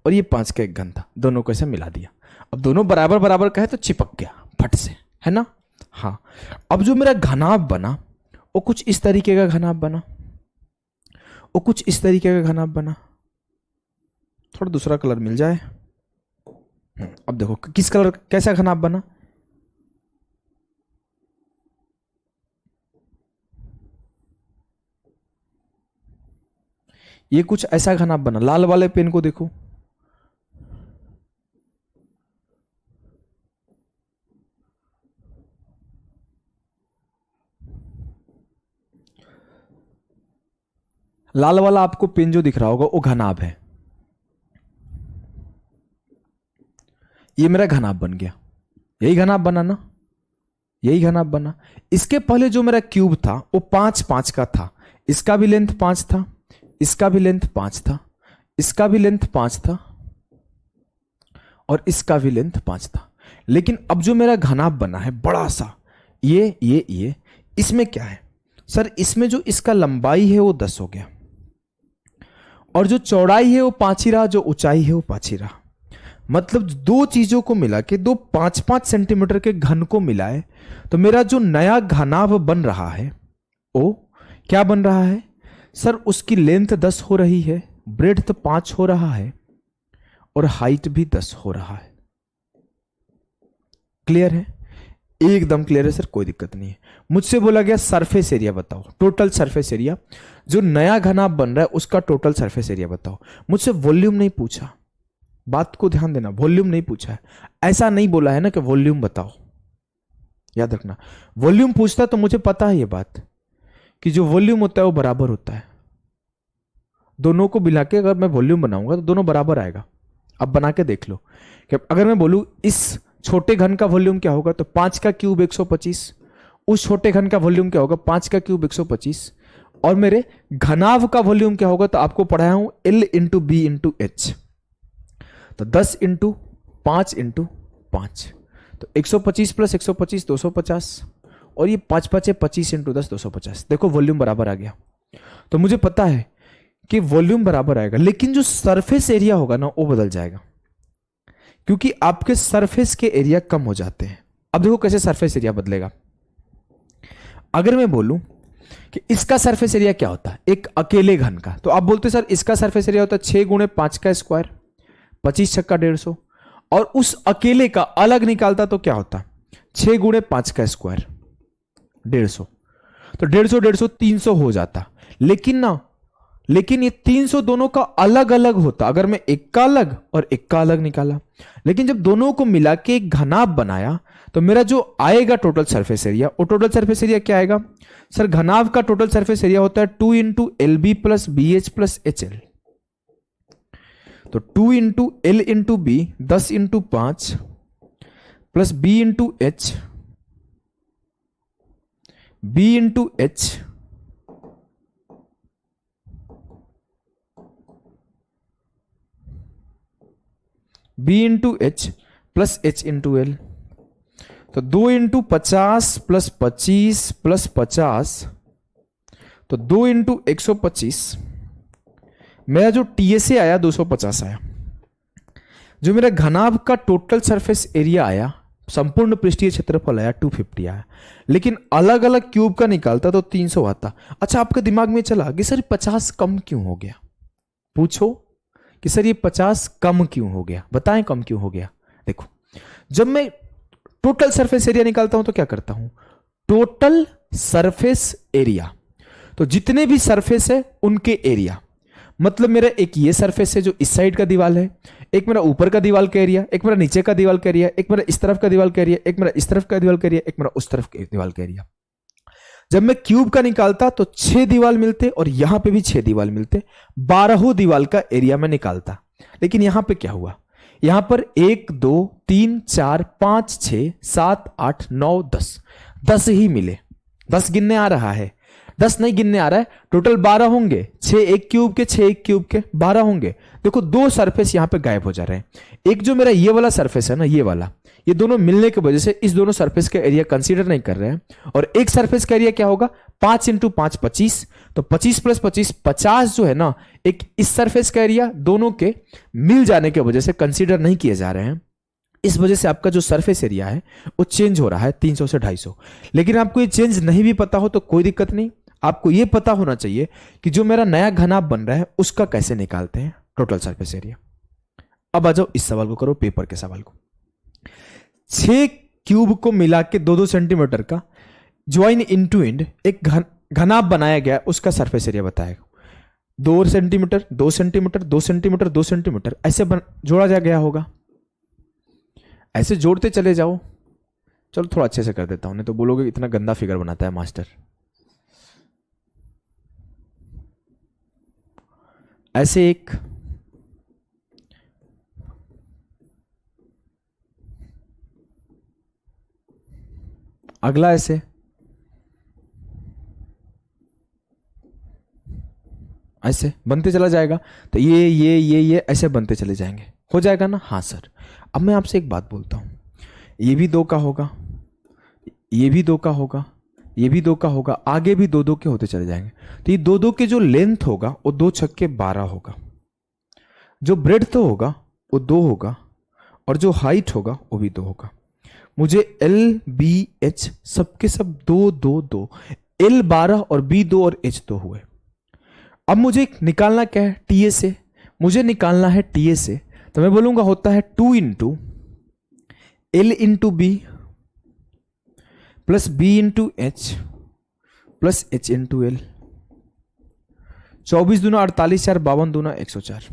और ये 5 का एक घन था, दोनों को ऐसे मिला दिया। अब दोनों बराबर बराबर का है तो चिपक गया फट से, है ना? हाँ। अब जो मेरा घनाभ बना वो कुछ इस तरीके का घनाभ बना, वो कुछ इस तरीके का घनाभ बना। थोड़ा दूसरा कलर मिल जाए। अब देखो किस कलर, कैसा घनाभ बना? ये कुछ ऐसा घनाभ बना। लाल वाले पेन को देखो, लाल वाला आपको पेन जो दिख रहा होगा वो घनाभ है। ये मेरा घनाभ बन गया, यही घनाभ बना ना, यही घनाभ बना। इसके पहले जो मेरा क्यूब था वो 5-5 का था, इसका भी लेंथ 5 था, इसका भी लेंथ 5 था, इसका भी लेंथ 5 था, और इसका भी लेंथ 5 था। लेकिन अब जो मेरा घनाभ बना है बड़ा सा, ये इसमें क्या है सर? इसमें जो इसका लंबाई है वो 10 हो गया, और जो चौड़ाई है वो 5 ही रहा, जो ऊंचाई है वो 5 ही रहा। मतलब 2 चीजों को मिला के, 2 5-5 सेंटीमीटर के घन को मिलाए तो मेरा जो नया घनाभ बन रहा है वो क्या बन रहा है सर? उसकी लेंथ 10 हो रही है, ब्रेड्थ 5 हो रहा है, और हाइट भी 10 हो रहा है। क्लियर है? एकदम क्लियर है सर, कोई दिक्कत नहीं है। मुझसे बोला गया सरफेस एरिया बताओ, टोटल सरफेस एरिया, जो नया घनाभ बन रहा है उसका टोटल सरफेस एरिया बताओ। मुझसे वॉल्यूम नहीं पूछा, बात को ध्यान देना, वॉल्यूम नहीं पूछा है। ऐसा नहीं बोला है ना कि वॉल्यूम बताओ, याद रखना। वॉल्यूम पूछता तो मुझे पता है ये बात कि जो वॉल्यूम होता है वो बराबर होता है। दोनों को मिला के अगर मैं वॉल्यूम बनाऊंगा तो दोनों बराबर आएगा। अब बना के देख लो कि अगर मैं बोलूं इस छोटे घन का वॉल्यूम क्या होगा, तो 5 का क्यूब 125, उस छोटे घन का वॉल्यूम क्या होगा 5 का क्यूब 125, और मेरे घनाभ का वॉल्यूम क्या होगा, तो आपको पढ़ाया हूं L into b into h, तो 10 इंटू 5 इंटू 5, तो 125 प्लस 125 250, और ये 5-5 है 25 इंटू 10 250। देखो वॉल्यूम बराबर आ गया। तो मुझे पता है कि वॉल्यूम बराबर आएगा, लेकिन जो सरफेस एरिया होगा ना वो बदल जाएगा, क्योंकि आपके सरफेस के एरिया कम हो जाते हैं। अब देखो कैसे सरफेस एरिया बदलेगा। अगर मैं बोलूं कि इसका सरफेस एरिया क्या होता है एक अकेले घन का, तो आप बोलते सर इसका सरफेस एरिया होता है 6 गुणे 5 का स्क्वायर, 25 छक्का 150, और उस अकेले का अलग निकालता तो क्या होता 6 गुणे 5 का स्क्वायर 150, तो 150 300 हो जाता। लेकिन ये 300 दोनों का अलग अलग होता अगर मैं एक का अलग और एक का अलग निकाला। लेकिन जब दोनों को मिला के एक घनाभ बनाया तो मेरा जो आएगा टोटल सरफेस एरिया, वो टोटल सरफेस एरिया क्या आएगा सर? घनाभ का टोटल सरफेस एरिया होता है 2 into l b plus b h plus h l. तो 2 into l into b 10 into 5 plus b into h, b into h b into h plus h into l. तो 2 इंटू 50 प्लस 25 प्लस 50, तो 2 इंटू 125। मेरा जो टीएसए आया 250 आया। जो मेरा घनाभ का टोटल सरफेस एरिया आया, संपूर्ण पृष्ठीय क्षेत्रफल आया 250 आया, लेकिन अलग अलग क्यूब का निकालता तो 300 आता। अच्छा, आपके दिमाग में चला कि सर 50 कम क्यों हो गया? पूछो कि सर ये 50 कम क्यों हो गया, बताएं कम क्यों हो गया। देखो, जब मैं टोटल सरफेस एरिया निकालता हूं तो क्या करता हूं? टोटल सरफेस एरिया, तो जितने भी सरफेस है उनके एरिया। मतलब मेरा एक ये सरफेस है जो इस साइड का दीवार है, एक मेरा ऊपर का दीवार का एरिया, एक मेरा नीचे का दीवार का एरिया, एक मेरा इस तरफ का दीवार का एरिया, एक मेरा इस तरफ का दीवार का एरिया, एक मेरा उस तरफ के दीवार का एरिया। जब मैं क्यूब का निकालता तो 6 दीवार मिलते और यहां पे भी 6 दीवार मिलते, 12 दीवार का एरिया में निकालता। लेकिन यहां पे क्या हुआ? यहां पर 1 2 3 4 5 6 7 8 9 10 10 ही मिले। 10 गिनने आ रहा है, 10 नहीं गिनने आ रहा है। टोटल 12 होंगे, 6 एक क्यूब के, 6 एक क्यूब के, 12 होंगे। देखो, 2 सरफेस यहां पे गायब हो जा रहे हैं। एक जो मेरा ये वाला सरफेस है ना, ये वाला, ये दोनों मिलने की वजह से इस दोनों सरफेस का एरिया कंसीडर नहीं कर रहे हैं। और एक सरफेस का एरिया क्या होगा? 5 इंटू 5 25, तो 25 प्लस 25 50 जो है ना, एक इस सरफेस का एरिया दोनों के मिल जाने की वजह से कंसीडर नहीं किए जा रहे हैं। इस वजह से आपका जो सरफेस एरिया है वो चेंज हो रहा है 300 से 250। लेकिन आपको ये चेंज नहीं भी पता हो तो कोई दिक्कत नहीं, आपको ये पता होना चाहिए कि जो मेरा नया घनाभ बन रहा है उसका कैसे निकालते हैं टोटल सरफेस एरिया। अब आ जाओ इस सवाल को करो, पेपर के सवाल को। 6 क्यूब को मिला के 2-2 सेंटीमीटर का ज्वाइन इनटू एंड एक घनाभ बनाया गया, उसका सरफेस एरिया बताएगा। 2 सेंटीमीटर 2 सेंटीमीटर 2 सेंटीमीटर 2 सेंटीमीटर ऐसे जोड़ा जा गया होगा। ऐसे जोड़ते चले जाओ। चलो थोड़ा अच्छे से कर देता हूं, नहीं तो बोलोगे इतना गंदा फिगर बनाता है मास्टर। ऐसे एक अगला ऐसे, ऐसे बनते चला जाएगा। तो ये ऐसे बनते चले जाएंगे, हो जाएगा ना? हाँ सर। अब मैं आपसे एक बात बोलता हूं, ये भी 2 का होगा, ये भी 2 का होगा, ये भी 2 का होगा, आगे भी 2-2 के होते चले जाएंगे। तो ये 2-2 के जो लेंथ होगा वो 2 छक्के 12 होगा, जो ब्रेड्थ होगा वो 2 होगा, और जो हाइट होगा वो भी 2 होगा। मुझे एल बी एच सबके सब 2-2-2, एल 12 और बी 2 और एच 2 हुए। अब मुझे निकालना क्या है? टीएसए। मुझे निकालना है टीएसए, तो मैं बोलूंगा होता है 2 into l into b plus b into h plus h into l. 24 दूना 48, 4 52 दूना 104।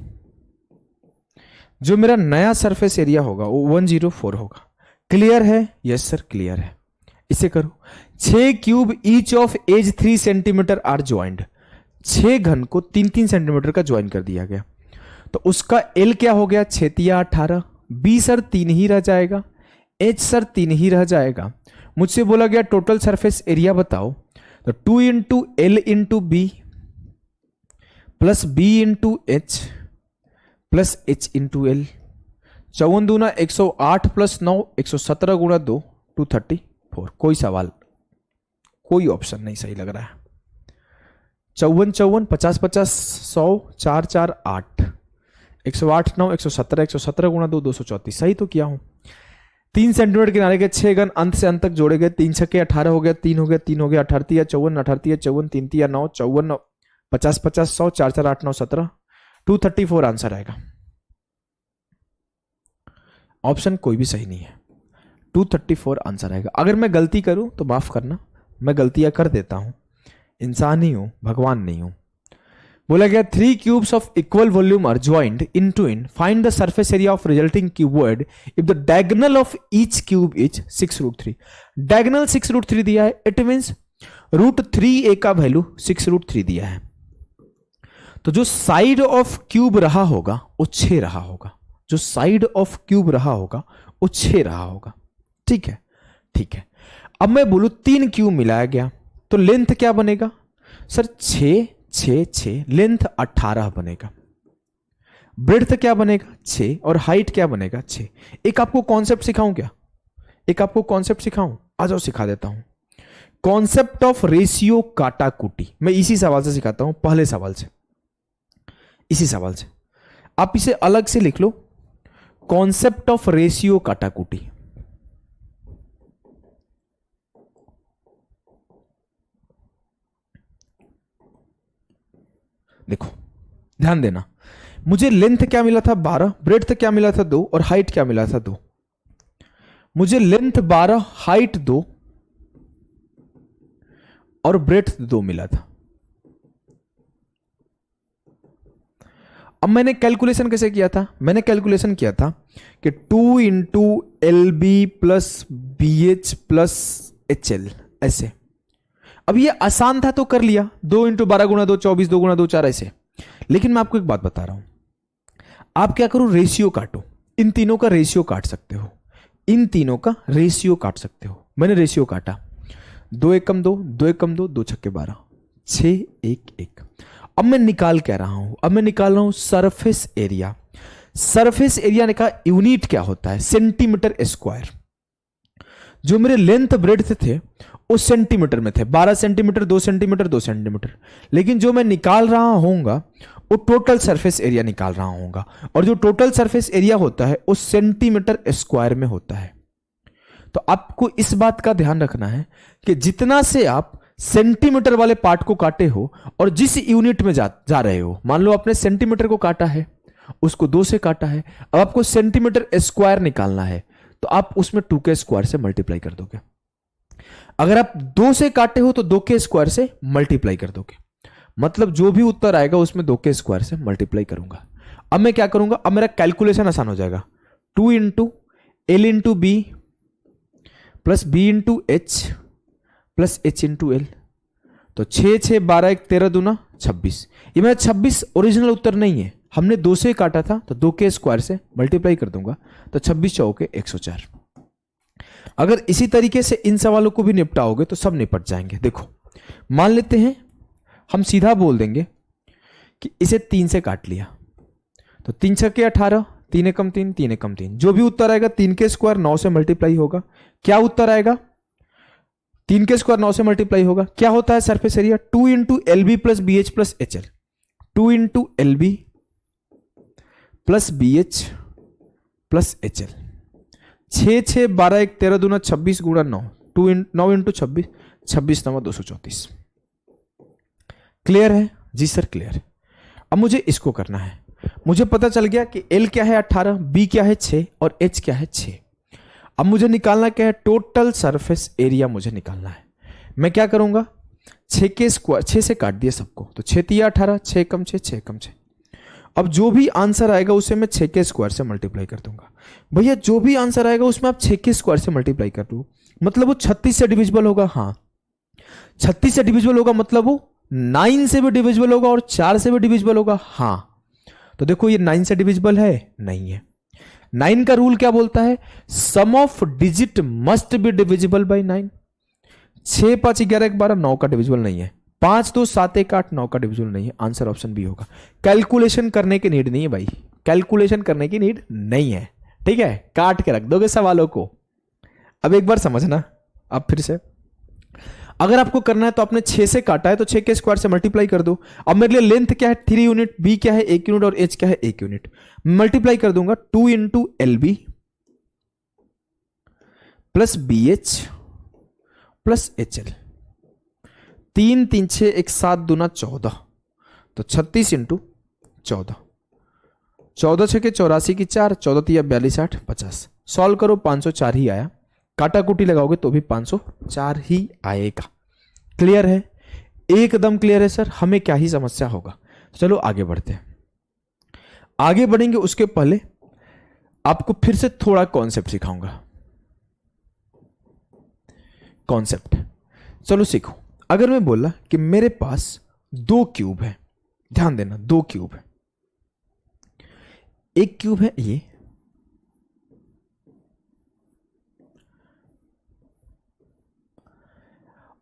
जो मेरा नया सरफेस एरिया होगा वो 104 होगा। क्लियर है? यस सर क्लियर है। इसे करो। 6 cube each of edge 3 centimetre are joined. 6 घन को 3-3 सेंटीमीटर का ज्वाइन कर दिया गया, तो उसका एल क्या हो गया? 6-3 18, बी सर 3 ही रह जाएगा, एच सर 3 ही रह जाएगा। मुझसे बोला गया टोटल सरफेस एरिया बताओ, तो 2 into l into b plus b into h plus h into l. 54 दूना 108 प्लस 9 117 गुणा 2 234। कोई सवाल, कोई ऑप्शन नहीं सही लग रहा है। 54 50 50 100 4 4 8 108 9 117 117 गुणा 2 234। सही तो किया हूं। 3 सेंटीमीटर किनारे के 6 घन अंत से अंत तक जोड़े गए। 3 छक्के 18 हो गया, 3 हो गया, 3 हो गया, 18 या 54 18 या 54 3 या 9 54 50 50 100 4 4 8 9 17 234 आंसर आएगा। ऑप्शन कोई भी सही नहीं है, 234 आंसर आएगा। अगर मैं गलती करूं तो माफ करना, मैं गलतियां कर देता हूं, इंसान ही हूं, भगवान नहीं हूं। बोला गया 3 cubes of equal volume are joined into in, find the surface area of resulting cuboid if the diagonal of each cube is 6√3। Diagonal 6√3 दिया है, इट मींस √3a का वैल्यू 6√3 दिया है। तो जो साइड ऑफ क्यूब रहा होगा वो 6 रहा होगा, जो साइड ऑफ क्यूब रहा होगा वो 6 रहा होगा। ठीक है, ठीक है। अब मैं बोलूं 3 क्यूब मिलाया गया तो लेंथ क्या बनेगा सर? 6 6 6, लेंथ 18 बनेगा। ब्रेड्थ क्या बनेगा? 6, और हाइट क्या बनेगा? 6। एक आपको कॉन्सेप्ट सिखाऊं क्या? एक आपको कॉन्सेप्ट सिखाऊं? आ जाओ सिखा देता हूं। कॉन्सेप्ट ऑफ रेशियो काटाकुटी मैं इसी सवाल से सिखाता हूं, पहले सवाल से, इसी सवाल से। आप इसे अलग से लिख लो, कॉन्सेप्ट ऑफ रेशियो काटाकुटी। देखो ध्यान देना, मुझे लेंथ क्या मिला था? 12, ब्रेड्थ क्या मिला था? 2, और हाइट क्या मिला था? 2। मुझे लेंथ 12, हाइट 2 और ब्रेड्थ 2 मिला था। अब मैंने कैलकुलेशन कैसे किया था? मैंने कैलकुलेशन किया था कि 2 into l b plus b h plus h l, ऐसे। अब ये आसान था तो कर लिया, 2 इंटू 12 गुणा 2 24, 2 गुणा 2 4, ऐसे। लेकिन मैं आपको एक बात बता रहा हूं, आप क्या करो, रेशियो काटो। इन तीनों का रेशियो काट सकते हो, इन तीनों का रेशियो काट सकते हो। मैंने रेशियो काटा, 2 एकम 2, 2 एकम 2, 2 छक्के 12, 6 1 1। अब मैं निकाल क्या रहा हूं? अब मैं निकाल रहा हूं सरफेस एरिया। सरफेस एरिया का यूनिट क्या होता है? Centimetre square. जो मेरे लेंथ ब्रेड्थ थे वो सेंटीमीटर में थे, 12 सेंटीमीटर, 2 सेंटीमीटर, 2 सेंटीमीटर। लेकिन जो मैं निकाल रहा हूंगा वो टोटल सरफेस एरिया निकाल रहा हूंगा, और जो टोटल सरफेस एरिया होता है वो सेंटीमीटर स्क्वायर में होता है। तो आपको इस बात का ध्यान रखना है कि जितना से आप सेंटीमीटर वाले पार्ट को काटे हो और जिस यूनिट में जा रहे हो, मान लो आपने सेंटीमीटर को काटा है, उसको 2 से काटा है, अब आपको सेंटीमीटर स्क्वायर निकालना है, तो आप उसमें 2 के स्क्वायर से मल्टीप्लाई कर दोगे। अगर आप 2 से काटे हो तो 2 के स्क्वायर से मल्टीप्लाई कर दोगे, मतलब जो भी उत्तर आएगा उसमें 2 के स्क्वायर से मल्टीप्लाई करूंगा। अब मैं क्या करूंगा? अब मेरा कैलकुलेशन आसान हो जाएगा। 2 into l into b plus b into h plus h into l, तो 6 6 12 1 13 दूना 26। ये मेरा 26 ओरिजिनल उत्तर नहीं है, हमने 2 से काटा था, तो 2 के स्क्वायर से मल्टीप्लाई कर दूंगा, तो 26 चौके 104। अगर इसी तरीके से इन सवालों को भी निपटाओगे तो सब निपट जाएंगे। देखो मान लेते हैं हम सीधा बोल देंगे कि इसे 3 से काट लिया, तो 3 छक्के 18, 3 एकम 3, 3 एकम 3, जो भी उत्तर आएगा 3 के स्क्वायर 9 से मल्टीप्लाई होगा। क्या उत्तर आएगा? 3 के स्क्वायर 9 से मल्टीप्लाई होगा। क्या होता है surface area? 2 into l b plus b h plus h l, 2 into l b plus b h plus h l. 6 6 12 1 13 दूना 26 गुणा 9, 9 इंटू 26, 26 9 234। क्लियर है? जी सर क्लियर है। अब मुझे इसको करना है। मुझे पता चल गया कि एल क्या है 18, बी क्या है 6 और एच क्या है 6। अब मुझे निकालना क्या है? टोटल सरफेस एरिया मुझे निकालना है। मैं क्या करूंगा? 6 के स्क्वायर, 6 से काट दिया सबको, तो 6 3 18, 6 कम 6, 6 कम 6। अब जो भी आंसर आएगा उसे मैं 6 के स्क्वायर से मल्टीप्लाई कर दूंगा। भैया जो भी आंसर आएगा उसमें आप 6 के स्क्वायर से मल्टीप्लाई कर दो, मतलब वो 36 से डिविजिबल होगा। हाँ 36 से डिविजिबल होगा, मतलब वो 9 से भी डिविजिबल होगा और 4 से भी डिविजिबल होगा। हाँ तो देखो ये 9 से डिविजिबल है? नहीं है। 9 का रूल क्या बोलता है? Sum of digit must be divisible by 9। 6 5 11 1 12, 9 का डिविजिबल नहीं है। 5 2 7 1 8, 9 का डिविजिबल नहीं है। आंसर ऑप्शन बी होगा। कैलकुलेशन करने की नीड नहीं है भाई, कैलकुलेशन करने की नीड नहीं है। ठीक है, काट के रख दोगे सवालों को। अब एक बार समझना, अब फिर से अगर आपको करना है तो आपने 6 से काटा है तो 6 के स्क्वायर से मल्टीप्लाई कर दो। अब मेरे लिए लेंथ क्या है? 3 यूनिट, बी क्या है? 1 यूनिट और एच क्या है? 1 यूनिट। मल्टीप्लाई कर दूंगा 2 into l b plus b h plus h l. 3 3 6 1 7 दूना 14, तो 36 इंटू 14, 14 6 के 84 की 4, 14 3 42 8 50। सॉल्व करो 504 ही आया, काटा कुटी लगाओगे तो भी 504 ही आएगा। क्लियर है? एकदम क्लियर है सर। हमें क्या ही समस्या होगा। तो चलो आगे बढ़ते हैं। आगे बढ़ेंगे उसके पहले आपको फिर से थोड़ा कॉन्सेप्ट सिखाऊंगा। कॉन्सेप्ट चलो सीखो। अगर मैं बोला कि मेरे पास 2 क्यूब है, ध्यान देना, दो क्यूब है, एक क्यूब है ये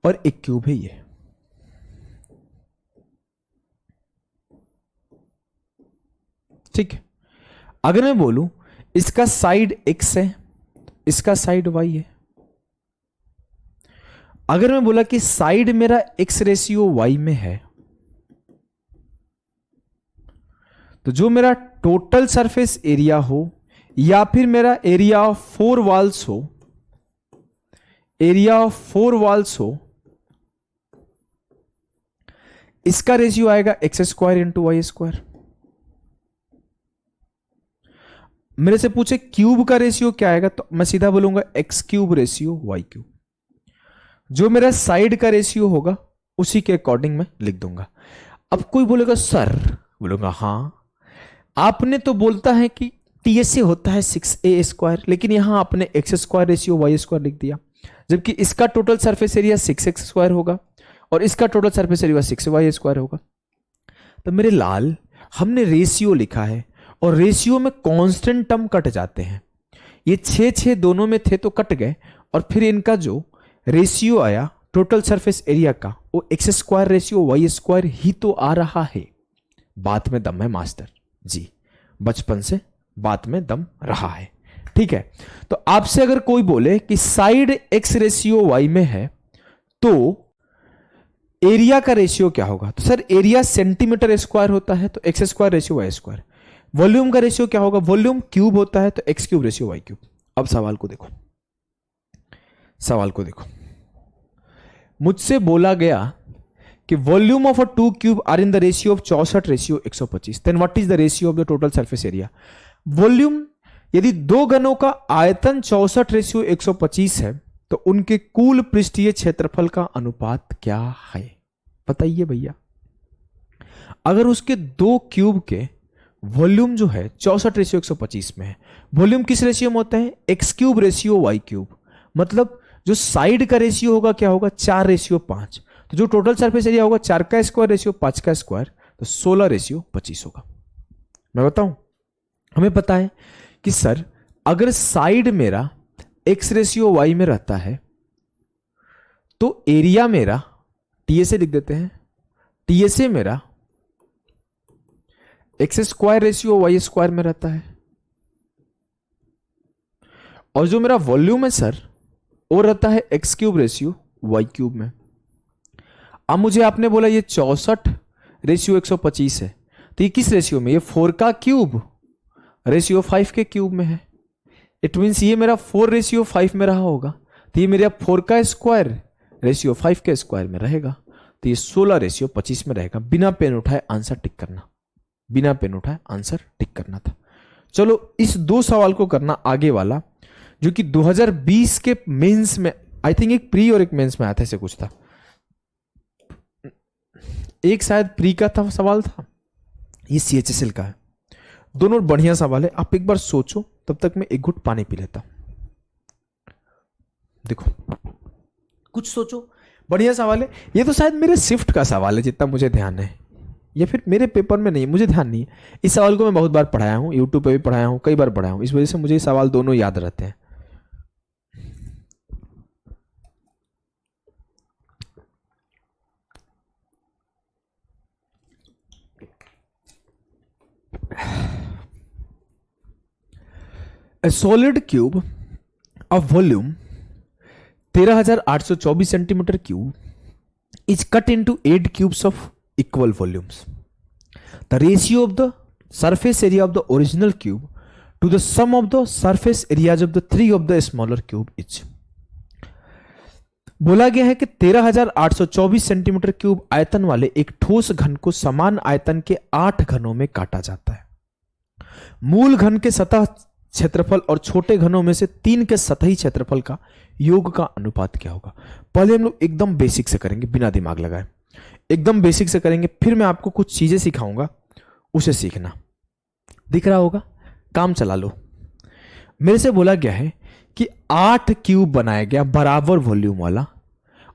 और एक क्यूब है ये। ठीक है, अगर मैं बोलूं इसका साइड x है, इसका साइड y है, अगर मैं बोला कि साइड मेरा x रेशियो y में है, तो जो मेरा टोटल सरफेस एरिया हो या फिर मेरा एरिया ऑफ 4 वॉल्स हो, एरिया ऑफ 4 वॉल्स हो, इसका रेशियो आएगा x square into y square. मेरे से पूछे क्यूब का रेशियो क्या आएगा, तो मैं सीधा बोलूंगा x cube ratio y cube. जो मेरा साइड का रेशियो होगा उसी के अकॉर्डिंग मैं लिख दूंगा। अब कोई बोलेगा सर, बोलूंगा हाँ, आपने तो बोलता है कि टीएसए होता है 6a स्क्वायर, लेकिन यहां आपने x square ratio y square लिख दिया, जबकि इसका total surface area 6x square होगा और इसका total surface area 6y square होगा। तो मेरे लाल, हमने रेशियो लिखा है और रेशियो में कांस्टेंट टर्म कट जाते हैं, ये 6 दोनों में थे तो कट गए, और फिर इनका जो रेशियो आया टोटल सरफेस एरिया का, वो x square ratio y square ही तो आ रहा है। बात में दम है मास्टर जी, बचपन से बात में दम रहा है। ठीक है, तो आपसे अगर कोई बोले कि साइड x रेशियो y में है तो एरिया का रेशियो क्या होगा, तो सर एरिया सेंटीमीटर स्क्वायर होता है तो x square ratio y square. Volume का रेशियो क्या होगा, वॉल्यूम क्यूब होता है तो x cube ratio y cube. अब सवाल को देखो, सवाल को देखो, मुझसे बोला गया कि volume of a 2 cube are in the ratio of 64 ratio 125, then what is the ratio of the total surface area. Volume, यदि दो घनों का आयतन 64 रेशियो 125 है तो उनके कुल पृष्ठीय क्षेत्रफल का अनुपात क्या है, बताइए भैया। अगर उसके दो क्यूब के वॉल्यूम जो है 64 रेशियो 125 में है, वॉल्यूम किस रेशियो में होता है, x cube ratio y cube, मतलब जो साइड का रेशियो होगा क्या होगा, 4 रेशियो 5, तो जो टोटल सरफेस एरिया होगा 4 का स्क्वायर रेशियो 5 का स्क्वायर, तो 16 रेशियो 25 होगा। मैं बताऊं, हमें पता है कि सर अगर साइड मेरा x रेशियो y में रहता है तो एरिया मेरा टीएसए लिख देते हैं, टीएसए मेरा x square ratio y square में रहता है, और जो मेरा वॉल्यूम है सर वो रहता है x cube ratio y cube में। अब मुझे आपने बोला ये 64 रेशियो 125 है, तो ये किस रेशियो में, ये 4 का क्यूब रेशियो 5 के क्यूब में है। इट मीन्स ये मेरा 4 रेशियो 5 में रहा होगा, तो ये मेरा 4 का स्क्वायर रेशियो 5 के स्क्वायर में रहेगा, तो ये 16 रेशियो 25 में रहेगा। बिना पेन उठाए आंसर टिक करना, बिना पेन उठाए आंसर टिक करना था। चलो इस दो सवाल को करना आगे वाला, जो कि 2020 के मेंस में, आई थिंक एक प्री और एक मेंस में आया था, ऐसे कुछ था, एक शायद प्री का था सवाल था, ये सीएचएसएल का है। दोनों बढ़िया सवाल है, आप एक बार सोचो, तब तक मैं एक घुट पानी पी लेता। देखो कुछ सोचो, बढ़िया सवाल है। ये तो शायद मेरे शिफ्ट का सवाल है जितना मुझे ध्यान है, या फिर मेरे पेपर में नहीं, मुझे ध्यान नहीं है। इस सवाल को मैं बहुत बार पढ़ाया हूँ, यूट्यूब पे भी पढ़ाया हूँ, कई बार पढ़ाया हूँ, इस वजह से मुझे ये सवाल दोनों याद रहते हैं। A solid cube of volume 13,824 centimeter cube is cut into 8 cubes of equal volumes. The ratio of the surface area of the original cube to the sum of the surface areas of the 3 of the smaller cube is. बोला गया है कि 13,824 सेंटीमीटर क्यूब आयतन वाले एक ठोस घन को समान आयतन के 8 घनों में काटा जाता है। मूल घन के सतह क्षेत्रफल और छोटे घनों में से 3 के सतही क्षेत्रफल का योग का अनुपात क्या होगा। पहले हम लोग एकदम बेसिक से करेंगे, बिना दिमाग लगाए एकदम बेसिक से करेंगे, फिर मैं आपको कुछ चीजें सिखाऊंगा, उसे सीखना। दिख रहा होगा, काम चला लो। मेरे से बोला गया है कि 8 क्यूब बनाया गया बराबर वॉल्यूम वाला,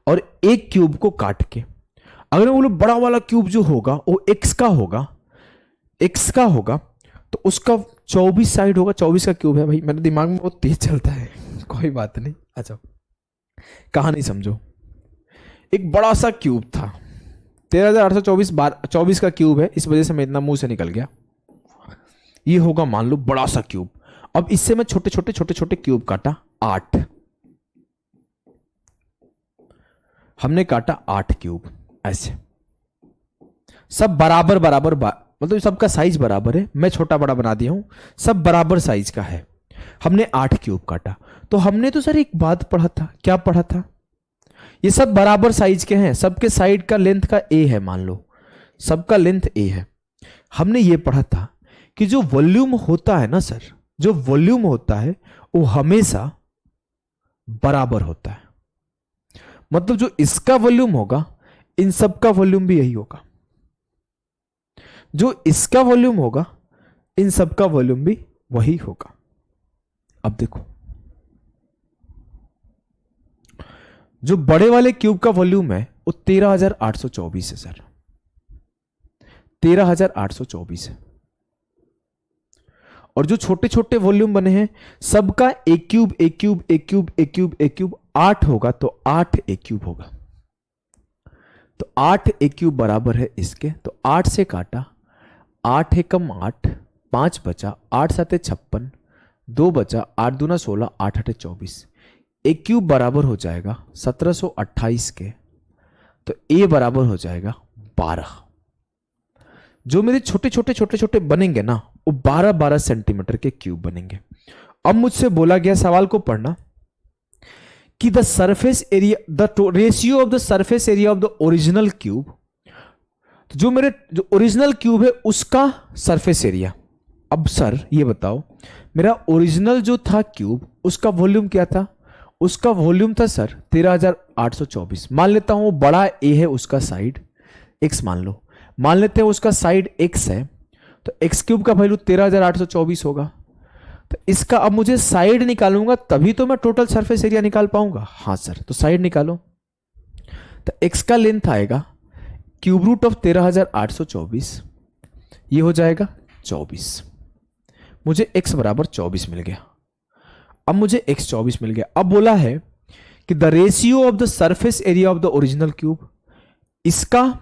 और एक क्यूब को काट के अगर मैं बोलूं बड़ा वाला क्यूब जो होगा वो एक्स का होगा, एक्स का होगा, तो उसका 24 साइड होगा। 24 का क्यूब है भाई, मेरे दिमाग में बहुत तेज चलता है कोई बात नहीं। अच्छा कहानी समझो, एक बड़ा सा क्यूब था, 13,824 24 का क्यूब है, इस वजह से मैं इतना मुंह से निकल गया। ये होगा मान लो बड़ा सा क्यूब। अब इससे मैं छोटे छोटे छोटे छोटे क्यूब काटा 8, हमने काटा 8 क्यूब ऐसे, सब बराबर बराबर मतलब सबका साइज बराबर है, मैं छोटा बड़ा बना दिया हूं, सब बराबर साइज का है। हमने 8 क्यूब काटा। तो हमने तो सर एक बात पढ़ा था, क्या पढ़ा था, ये सब बराबर साइज के हैं, सबके साइड का लेंथ का ए है, मान लो सबका लेंथ ए है। हमने ये पढ़ा था कि जो वॉल्यूम होता है ना सर, जो वॉल्यूम होता है वो हमेशा बराबर होता है। मतलब जो इसका वॉल्यूम होगा इन सब का वॉल्यूम भी यही होगा, जो इसका वॉल्यूम होगा इन सब का वॉल्यूम भी वही होगा। अब देखो जो बड़े वाले क्यूब का वॉल्यूम है वो 13,824 है सर, 13,824 है। और जो छोटे छोटे वॉल्यूम बने हैं सबका एक क्यूब एक क्यूब एक क्यूब एक क्यूब एक क्यूब 8 होगा, तो 8 एक क्यूब होगा। तो 8 एक क्यूब बराबर है इसके, तो 8 से काटा, 8 एकम 8, 5 बचा, 8 साते 56, 2 बचा, 8 दूना 16, 8 अठे 24, एक क्यूब बराबर हो जाएगा 1728 के, तो ए बराबर हो जाएगा 12। जो मेरे छोटे छोटे छोटे छोटे बनेंगे ना वो 12-12 सेंटीमीटर के क्यूब बनेंगे। अब मुझसे बोला गया सवाल को पढ़ना कि the surface area, the ratio of the surface area of the original cube, तो जो मेरे जो ओरिजिनल क्यूब है उसका सरफेस एरिया। अब सर ये बताओ मेरा ओरिजिनल जो था क्यूब उसका वॉल्यूम क्या था, उसका वॉल्यूम था सर 13,824। मान लेता हूं बड़ा ए है उसका साइड एक्स, मान लेते हैं उसका साइड एक्स है, तो एक्स क्यूब का वैल्यू 13,824 होगा। तो इसका अब मुझे साइड निकालूंगा तभी तो मैं टोटल सरफेस एरिया निकाल पाऊंगा। हाँ सर, तो साइड निकालो, तो एक्स का लेंथ आएगा क्यूब रूट ऑफ 13,824, ये हो जाएगा 24। मुझे एक्स बराबर 24 मिल गया। अब मुझे एक्स 24 मिल गया। अब बोला है कि the ratio of the surface area of the original cube, इसका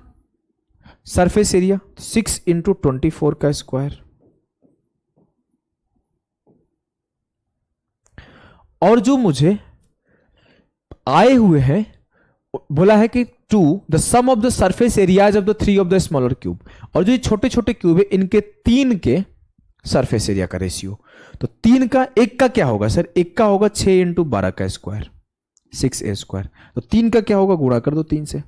सरफेस एरिया 6 इंटू 24 का स्क्वायर, और जो मुझे आए हुए हैं बोला है कि to the sum of the surface areas of the 3 of the smaller cube, और जो छोटे छोटे क्यूब है इनके 3 के सरफेस एरिया का रेशियो। तो 3 का, एक का क्या होगा सर, एक का होगा 6 इंटू 12 का स्क्वायर, 6a स्क्वायर। तो 3 का क्या होगा, गुणा कर दो 3 से।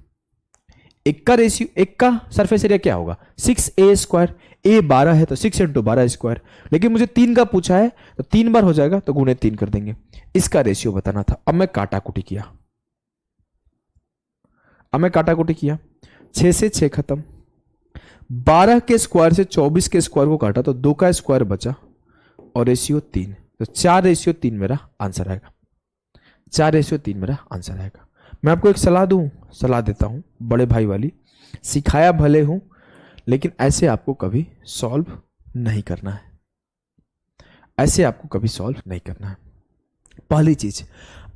एक का रेशियो, एक का सरफेस एरिया क्या होगा 6a स्क्वायर, a 12 है तो 6 इंटू 12 स्क्वायर, लेकिन मुझे 3 का पूछा है तो 3 बार हो जाएगा तो गुणे 3 कर देंगे। इसका रेशियो बताना था। अब मैं काटाकुटी किया, 6 से 6 खत्म, 12 के स्क्वायर से 24 के स्क्वायर को काटा तो 2 का स्क्वायर बचा और रेशियो 3, तो 4:3 मेरा आंसर आएगा। 4:3 मेरा आंसर आएगा। मैं आपको एक सलाह देता हूं बड़े भाई वाली, सिखाया भले हूं लेकिन ऐसे आपको कभी सॉल्व नहीं करना है, ऐसे आपको कभी सॉल्व नहीं करना है। पहली चीज,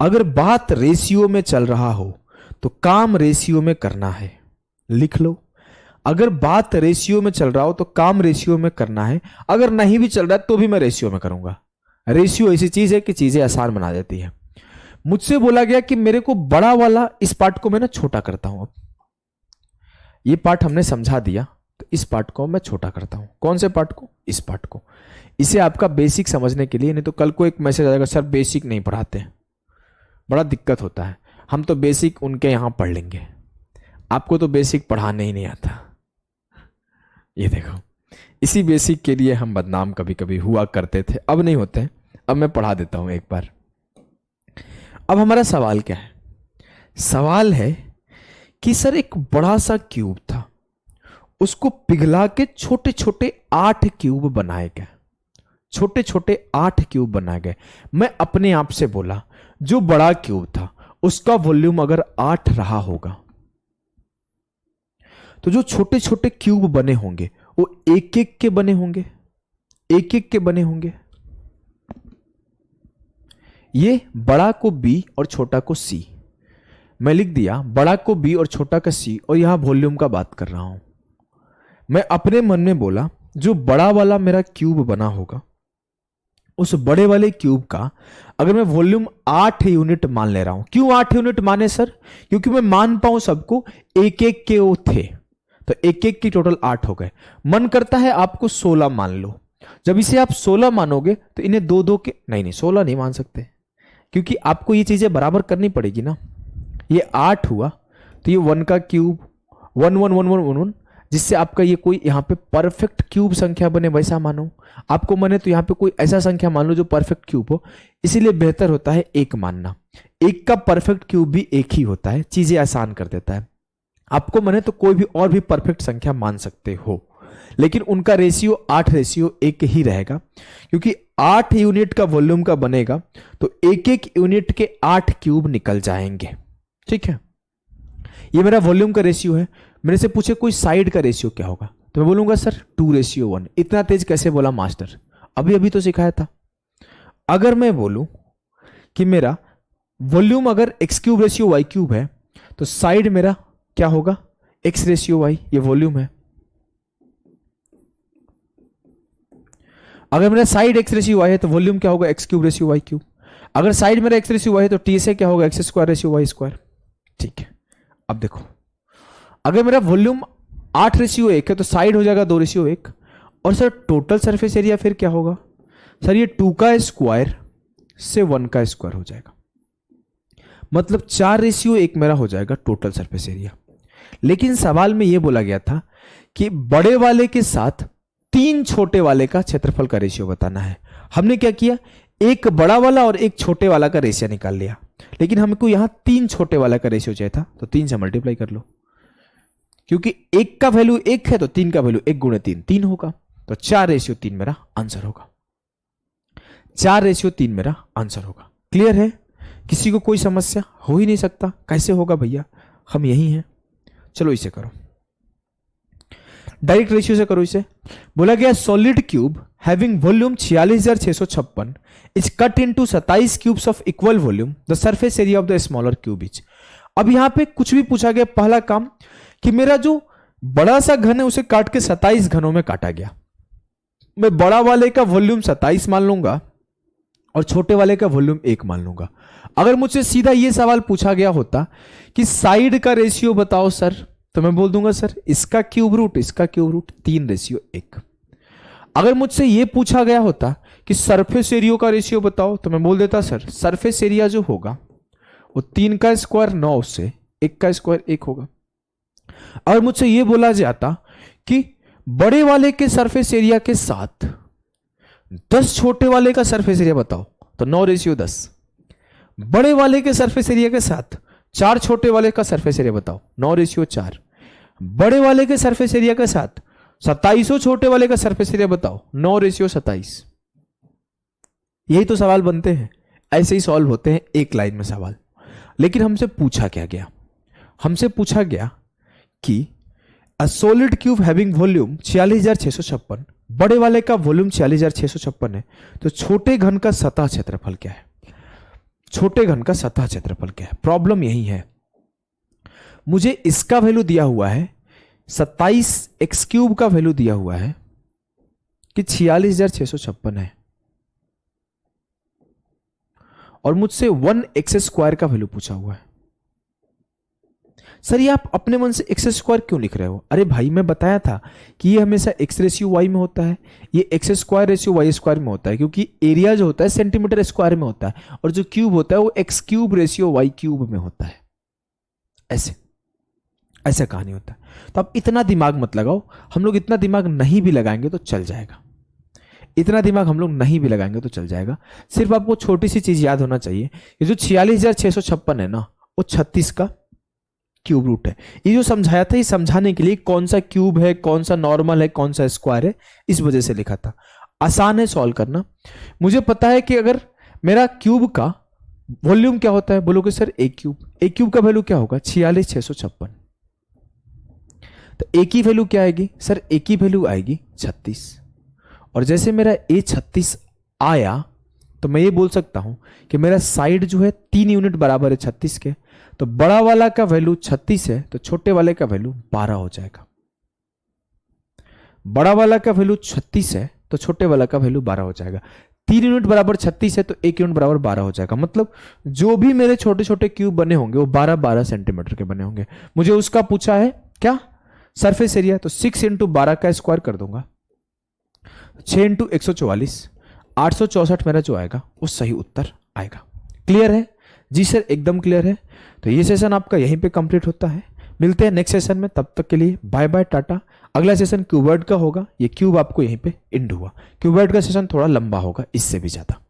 अगर बात रेशियो में चल रहा हो तो काम रेशियो में करना है, लिख लो। अगर बात रेशियो में चल रहा हो तो काम रेशियो में करना है, अगर नहीं भी चल रहा है तो भी मैं रेशियो में करूंगा। रेशियो ऐसी चीज है कि चीजें आसान बना देती है। मुझसे बोला गया कि मेरे को बड़ा वाला इस पार्ट को मैं ना छोटा करता हूं। अब ये पार्ट हमने समझा दिया तो इस पार्ट को मैं छोटा करता हूं। कौन से पार्ट को, इस पार्ट को। इसे आपका बेसिक समझने के लिए, नहीं तो कल को एक मैसेज आ जाएगा सर बेसिक नहीं पढ़ाते, बड़ा दिक्कत होता है। हम तो बेसिक उनके यहां पढ़ लेंगे, आपको तो बेसिक पढ़ाने ही नहीं आता। ये देखो, इसी बेसिक के लिए हम बदनाम कभी कभी हुआ करते थे, अब नहीं होते। अब मैं पढ़ा देता हूं एक बार। अब हमारा सवाल क्या है, सवाल है कि सर एक बड़ा सा क्यूब था, उसको पिघला के छोटे छोटे 8 क्यूब बनाए गए, छोटे छोटे 8 क्यूब बनाए गए। मैं अपने आप से बोला जो बड़ा क्यूब था उसका वॉल्यूम अगर 8 रहा होगा, तो जो छोटे छोटे क्यूब बने होंगे वो एक एक के बने होंगे, एक एक के बने होंगे। ये बड़ा को बी और छोटा को सी, मैं लिख दिया बड़ा को बी और छोटा का सी, और यहां वॉल्यूम का बात कर रहा हूं। मैं अपने मन में बोला जो बड़ा वाला मेरा क्यूब बना होगा, उस बड़े वाले क्यूब का अगर मैं वॉल्यूम 8 यूनिट मान ले रहा हूं। क्यों 8 यूनिट माने सर? क्योंकि मैं मान पाऊं सबको एक एक के वो थे, तो एक एक की टोटल 8 हो गए। मन करता है आपको 16 मान लो। जब इसे आप 16 मानोगे तो इन्हें दो दो के नहीं 16 नहीं मान सकते, क्योंकि आपको ये चीजें बराबर करनी पड़ेगी ना। ये 8 हुआ तो ये 1 का क्यूब 1 1 1 1 1 1, जिससे आपका ये कोई यहाँ पे परफेक्ट क्यूब संख्या बने वैसा मानो। आपको माने तो यहाँ पे कोई ऐसा संख्या मान लो जो परफेक्ट क्यूब हो, इसीलिए बेहतर होता है एक मानना। एक का परफेक्ट क्यूब भी एक ही होता है, चीजें आसान कर देता है। आपको माने तो कोई भी और भी परफेक्ट संख्या मान सकते हो, लेकिन उनका रेशियो 8:1 ही रहेगा, क्योंकि 8 यूनिट का वॉल्यूम का बनेगा तो एक एक यूनिट के 8 क्यूब निकल जाएंगे। ठीक है, ये मेरा वॉल्यूम का रेशियो है। मेरे से पूछे कोई साइड का रेशियो क्या होगा, तो मैं बोलूंगा सर 2:1। इतना तेज कैसे बोला मास्टर? अभी अभी तो सिखाया था। अगर मैं बोलूं कि मेरा वॉल्यूम अगर x³ y³ है, तो साइड मेरा क्या होगा? x/y, ये वॉल्यूम है। अगर मेरा साइड x/y है तो वॉल्यूम क्या होगा? x³ अगर साइड मेरा x/y है तो t से क्या होगा? x² ठीक है, अब देखो अगर मेरा वॉल्यूम 8:1 है तो साइड हो जाएगा 2:1। और सर टोटल सरफेस एरिया फिर क्या होगा? सर ये 2 का स्क्वायर से 1 का स्क्वायर हो जाएगा, मतलब 4:1 मेरा हो जाएगा टोटल सरफेस एरिया। लेकिन सवाल में यह बोला गया था कि बड़े वाले के साथ 3 छोटे वाले का क्षेत्रफल का रेशियो बताना है। हमने क्या किया? एक बड़ा वाला और एक छोटे वाला का रेशियो निकाल लिया, लेकिन हमको यहां 3 छोटे वाला का रेशियो चाहिए था, तो 3 से मल्टीप्लाई कर लो, क्योंकि एक का वैल्यू 1 है तो 3 का वैल्यू 1 × 3 3 होगा, तो 4:3 मेरा आंसर होगा। 4:3 मेरा आंसर होगा। क्लियर है? किसी को कोई समस्या हो ही नहीं सकता। कैसे होगा भैया, हम यही हैं। चलो इसे करो, डायरेक्ट रेशियो से करो इसे। बोला गया solid cube having volume 46,656 is cut into 27 cubes of equal volume, the surface area of the smaller cube is. अब यहां पे कुछ भी पूछा गया, पहला काम कि मेरा जो बड़ा सा घन है उसे काट के 27 घनों में काटा गया। मैं बड़ा वाले का वॉल्यूम 27 मान लूंगा और छोटे वाले का वॉल्यूम 1 मान लूंगा। अगर मुझसे सीधा यह सवाल पूछा गया होता कि साइड का रेशियो बताओ सर, तो मैं बोल दूंगा सर इसका क्यूब रूट इसका क्यूब रूट 3:1। अगर मुझसे यह पूछा गया होता कि सरफेस एरिया का रेशियो बताओ, तो मैं बोल देता सर सरफेस एरिया जो होगा वो 3 का स्क्वायर 9 से 1 का स्क्वायर 1 होगा। अगर मुझसे यह बोला जाता कि बड़े वाले के सरफेस एरिया के साथ 10 छोटे वाले का सरफेस एरिया बताओ, तो 9:10। बड़े वाले के सरफेस एरिया के साथ 4 छोटे वाले का सरफेस एरिया बताओ, 9:4। बड़े वाले के सरफेस एरिया के साथ 27 छोटे वाले का सरफेस एरिया बताओ, 9:27। यही तो सवाल बनते हैं, ऐसे ही सॉल्व होते हैं एक लाइन में सवाल। लेकिन हमसे पूछा क्या गया? हमसे पूछा गया कि a solid cube having volume 46,656, बड़े वाले का वॉल्यूम 46,656 है, तो छोटे घन का सतह क्षेत्रफल क्या है? छोटे घन का सतह क्षेत्रफल क्या है? प्रॉब्लम यही है, मुझे इसका वैल्यू दिया हुआ है 27, x³ का वैल्यू दिया हुआ है कि 46,656 है, और मुझसे 1x² का वैल्यू पूछा हुआ है। सर ये आप अपने मन से x² क्यों लिख रहे हो? अरे भाई मैं बताया था कि ये हमेशा x/y में होता है, ये x²/y² में होता है, क्योंकि एरिया जो होता है सेंटीमीटर स्क्वायर में होता है, और जो क्यूब होता है वो x³/y³ में होता है। ऐसे ऐसा कहानी होता है। तो आप इतना दिमाग मत लगाओ, हम लोग इतना दिमाग नहीं भी लगाएंगे तो चल जाएगा। इतना दिमाग हम लोग नहीं भी लगाएंगे तो चल जाएगा। सिर्फ आपको छोटी सी चीज याद होना चाहिए, ये जो 46,656 है ना, वो 36 का क्यूब रूट है। ये जो समझाया था, ये समझाने के लिए कौन सा क्यूब है, कौन सा नॉर्मल है, कौन सा स्क्वायर है, इस वजह से लिखा था। आसान है सॉल्व करना। मुझे पता है कि अगर मेरा क्यूब का वॉल्यूम क्या होता है, बोलोगे सर a³ का वैल्यू क्या होगा? 46,656। तो ए की वैल्यू क्या आएगी सर, ए की वैल्यू आएगी 36। और जैसे मेरा ए 36 आया तो मैं ये बोल सकता हूं कि मेरा साइड जो है 3 यूनिट बराबर है 36 के, तो बड़ा वाला का वैल्यू 36 है तो छोटे वाले का वैल्यू 12 हो जाएगा। बड़ा वाला का वैल्यू 36 है तो छोटे वाला का वैल्यू 12 हो जाएगा। 3 यूनिट बराबर 36 है तो 1 यूनिट बराबर 12 हो जाएगा। मतलब जो भी मेरे छोटे छोटे क्यूब बने होंगे वो 12-12 सेंटीमीटर के बने होंगे। मुझे उसका पूछा है क्या, सरफेस एरिया, तो 6 इंटू 12 का स्क्वायर कर दूंगा, 6 इंटू 144, 864 मेरा जो आएगा वो सही उत्तर आएगा। क्लियर है जी सर, एकदम क्लियर है। तो ये सेशन आपका यहीं पे कंप्लीट होता है। मिलते हैं नेक्स्ट सेशन में, तब तक के लिए बाय बाय टाटा। अगला सेशन क्यूबर्ड का होगा, ये क्यूब आपको यहीं पे एंड हुआ। क्यूबर्ड का सेशन थोड़ा लंबा होगा इससे भी ज्यादा।